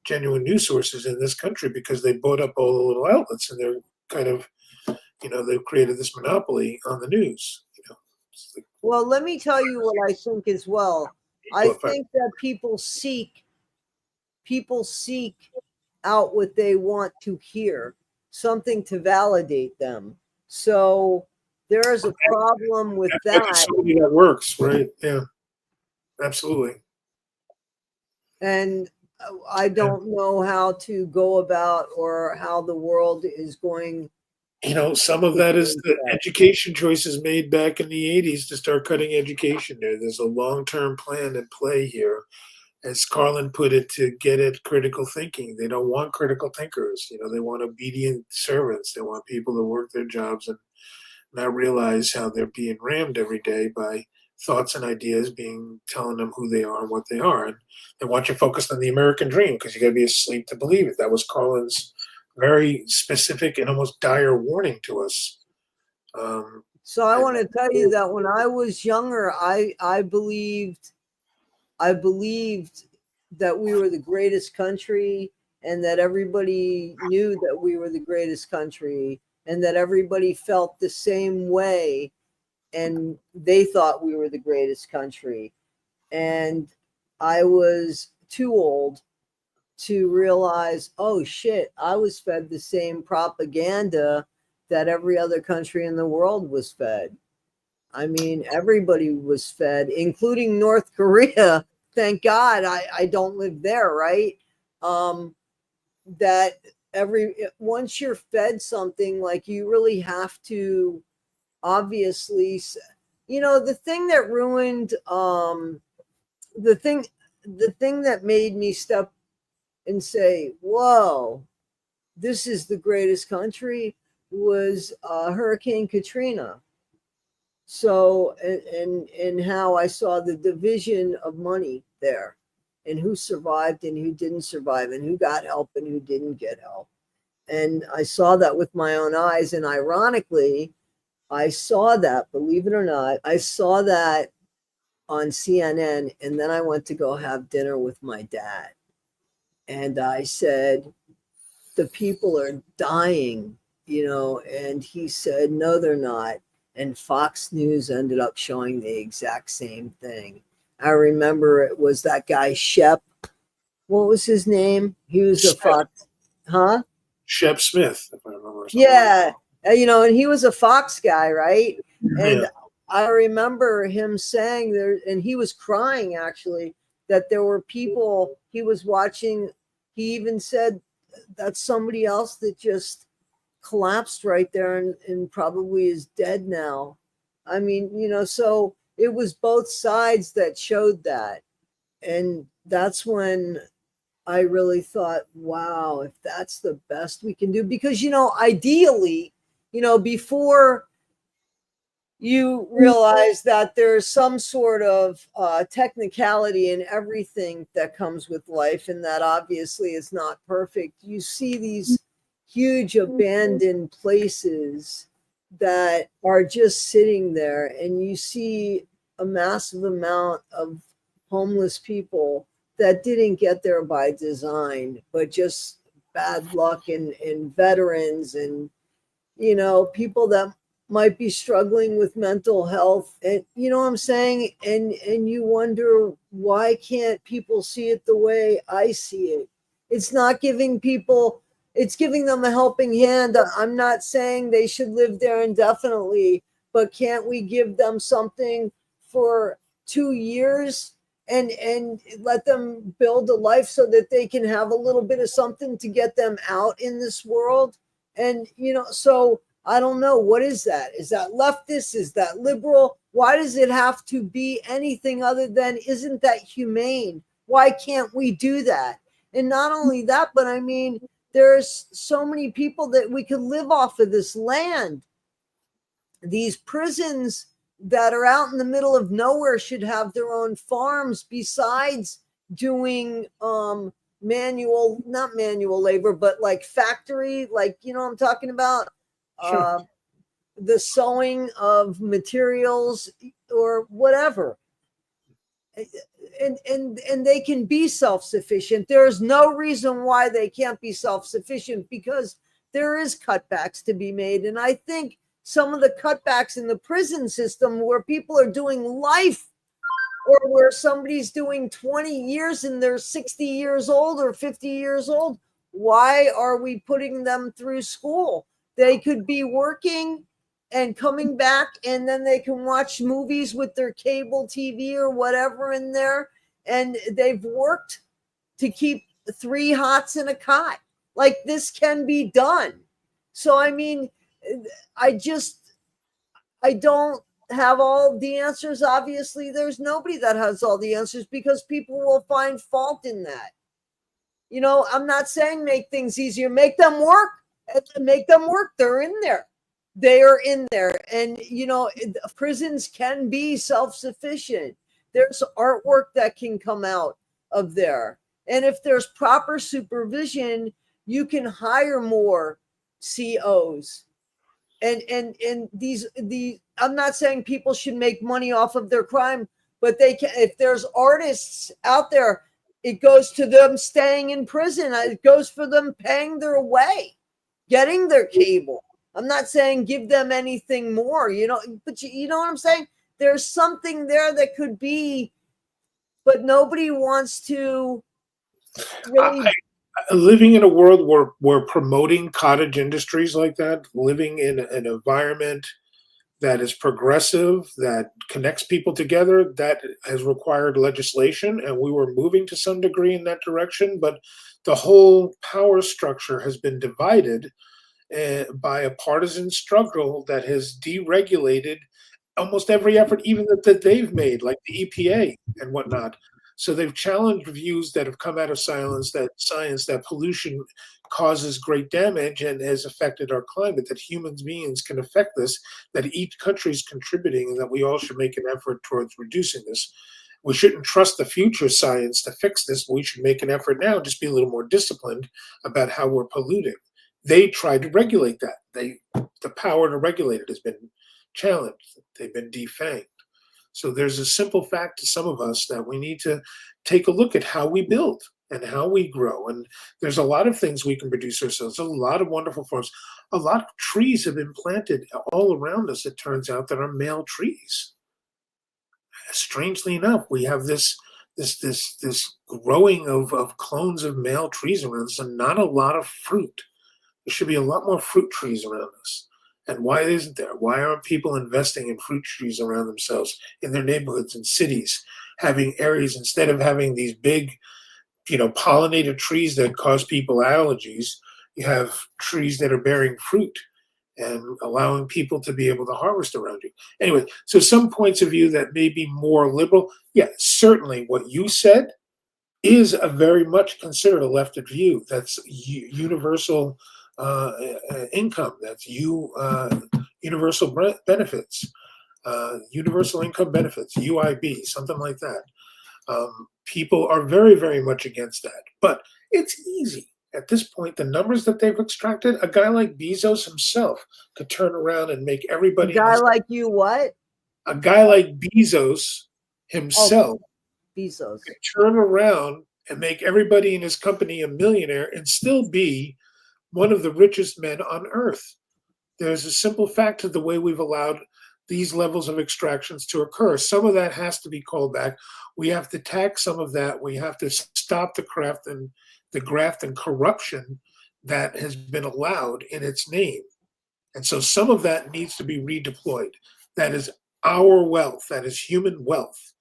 genuine news sources in this country because they bought up all the little outlets and they're kind of, they've created this monopoly on the news. It's like Well, let me tell you what I think as well. I equal effect. think that people seek out what they want to hear, something to validate them. So there is a problem with That's a that. somebody that works, right? Yeah, absolutely. And I And, don't know how to go about or how the world is going some of to that is change the that. education choices made back in the 80s to start cutting education there. There's a long term plan in play here. As Carlin put it, to get at critical thinking. They don't want critical thinkers. They want obedient servants. They want people to work their jobs and not realize how they're being rammed every day by thoughts and ideas being telling them who they are and what they are. And they want you focused on the American dream because you got to be asleep to believe it. That was Carlin's very specific and almost dire warning to us. So I And want to tell you that when I was younger, I believed that we were the greatest country and that everybody knew that we were the greatest country and that everybody felt the same way and they thought we were the greatest country. And I was too old to realize, oh shit, I was fed the same propaganda that every other country in the world was fed. I mean, everybody was fed, including North Korea. Thank God I don't live there, right? Um, that once you're fed something, like you really have to obviously, the thing that ruined, the thing, the thing that made me step and say, whoa, this is the greatest country was Hurricane Katrina. So and how I saw the division of money there and who survived and who didn't survive and who got help and who didn't get help. And I saw that with my own eyes. And ironically, I saw that, believe it or not, I saw that on CNN. And then I went to go have dinner with my dad. And I said, the people are dying, and he said, no, they're not. And Fox News ended up showing the exact same thing. I remember it was that guy, Shep. What was his name? He was a Smith, Fox, huh? Shep Smith, if I remember something like Yeah. And he was a Fox guy, right? yeah. And I remember him saying there, and he was crying actually, that there were people he was watching. He even said that's somebody else that just collapsed right there and probably is dead now. I mean, so it was both sides that showed that. And that's when I really thought, wow, if that's the best we can do, because, ideally, before you realize that there's some sort of technicality in everything that comes with life, and that obviously is not perfect. You see these huge abandoned places that are just sitting there, and you see a massive amount of homeless people that didn't get there by design, but just bad luck and veterans and people that might be struggling with mental health, and you know what I'm saying, and you wonder, why can't people see it the way I see it? It's not giving people, it's giving them a helping hand. I'm not saying they should live there indefinitely, but can't we give them something for 2 years and let them build a life so that they can have a little bit of something to get them out in this world? And, so I don't know. What is that? Is that leftist? Is that liberal? Why does it have to be anything other than, isn't that humane? Why can't we do that? And not only that, but I mean, there's so many people that we could live off of this land. These prisons that are out in the middle of nowhere should have their own farms besides doing not manual labor, but like factory, like, you know what I'm talking about? Sure. The sewing of materials or whatever. And they can be self-sufficient. There's no reason why they can't be self-sufficient, because there is cutbacks to be made. And I think some of the cutbacks in the prison system, where people are doing life, or where somebody's doing 20 years and they're 60 years old or 50 years old, why are we putting them through school? They could be working and coming back, and then they can watch movies with their cable TV or whatever in there, and they've worked to keep 3 hots in a cot. Like, this can be done. So I mean, I don't have all the answers. Obviously, there's nobody that has all the answers, because people will find fault in that. You know, I'm not saying make things easier, make them work. Make them work. They're in there. They are in there. And, you know, prisons can be self-sufficient. There's artwork that can come out of there. And if there's proper supervision, you can hire more COs. And the I'm not saying people should make money off of their crime, but they can. If there's artists out there, it goes to them staying in prison. It goes for them paying their way, getting their cable. I'm not saying give them anything more, you know, but you know what I'm saying? There's something there that could be, but nobody wants to really. Living in a world where we're promoting cottage industries like that, living in an environment that is progressive, that connects people together, that has required legislation, and we were moving to some degree in that direction. But the whole power structure has been divided by a partisan struggle that has deregulated almost every effort, even that they've made, like the EPA and whatnot. So they've challenged views that have come out of science that pollution causes great damage and has affected our climate, that human beings can affect this, that each country is contributing, and that we all should make an effort towards reducing this. We shouldn't trust the future science to fix this. We should make an effort now, just be a little more disciplined about how we're polluting. They tried to regulate that. The power to regulate it has been challenged. They've been defanged. So there's a simple fact to some of us that we need to take a look at how we build and how we grow. And there's a lot of things we can produce ourselves, a lot of wonderful forms. A lot of trees have been planted all around us, it turns out, that are male trees. Strangely enough, we have this growing of clones of male trees around us, and not a lot of fruit. There should be a lot more fruit trees around us. And why isn't there? Why aren't people investing in fruit trees around themselves in their neighborhoods and cities, having areas instead of having these big, pollinated trees that cause people allergies? You have trees that are bearing fruit and allowing people to be able to harvest around you. Anyway, so some points of view that may be more liberal. Yeah, certainly what you said is a very much considered a left view. That's universal income. That's universal benefits, universal income benefits, UIB, something like that. People are very, very much against that. But it's easy. At this point, the numbers that they've extracted, a guy like Bezos himself could turn around and make A everybody. guy like you, what? A guy like Bezos himself Bezos. could turn around and make everybody in his company a millionaire and still be one of the richest men on earth. There's a simple fact to the way we've allowed these levels of extractions to occur. Some of that has to be called back. We have to tax some of that. We have to stop the graft and corruption that has been allowed in its name. And so some of that needs to be redeployed. That is our wealth. That is human wealth.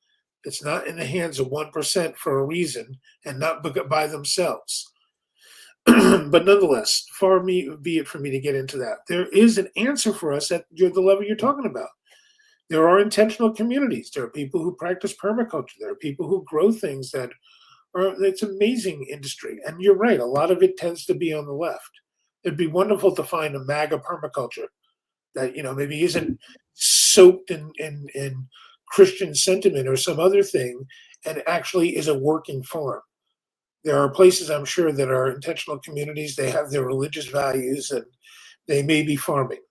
It's not in the hands of 1% for a reason, and not by themselves. But nonetheless, far be it for me to get into that. There is an answer for us at the level you're talking about. There are intentional communities. There are people who practice permaculture. There are people who grow things it's amazing industry. And you're right, a lot of it tends to be on the left. It'd be wonderful to find a MAGA permaculture that maybe isn't soaked in Christian sentiment or some other thing, and actually is a working farm. There are places, I'm sure, that are intentional communities. They have their religious values and they may be farming,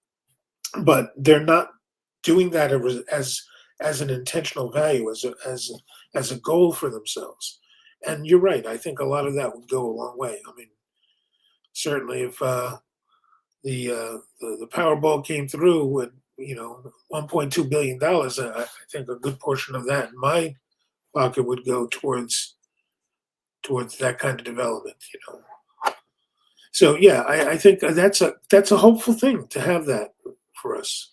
but they're not doing that as an intentional value, as a goal for themselves. And you're right. I think a lot of that would go a long way. I mean, certainly if the Powerball came through with, $1.2 billion, I think a good portion of that in my pocket would go towards that kind of development. So yeah, I think that's a hopeful thing to have that for us.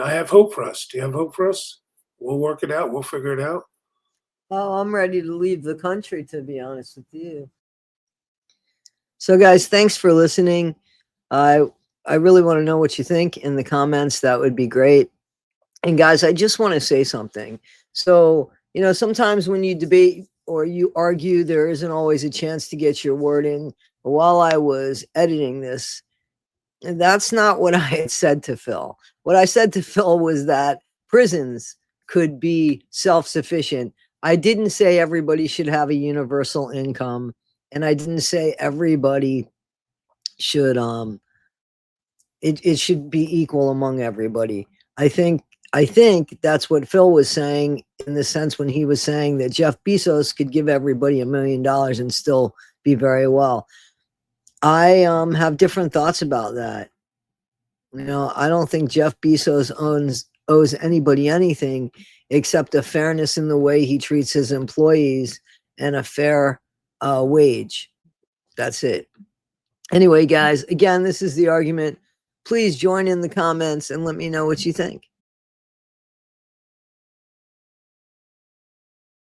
I have hope for us. Do you have hope for us? We'll work it out. We'll figure it out. Oh, I'm ready to leave the country, to be honest with you. So, guys, thanks for listening. I really want to know what you think in the comments. That would be great. And guys, I just want to say something. So, sometimes when you debate or you argue, there isn't always a chance to get your word in. While I was editing this, that's not what I had said to Phil. What I said to Phil was that prisons could be self-sufficient. I didn't say everybody should have a universal income, and I didn't say everybody should it should be equal among everybody. I think that's what Phil was saying, in the sense when he was saying that Jeff Bezos could give everybody $1 million and still be very well. I have different thoughts about that. I don't think Jeff Bezos owes anybody anything except a fairness in the way he treats his employees and a fair wage. That's it. Anyway, guys, again, this is The Argument. Please join in the comments and let me know what you think.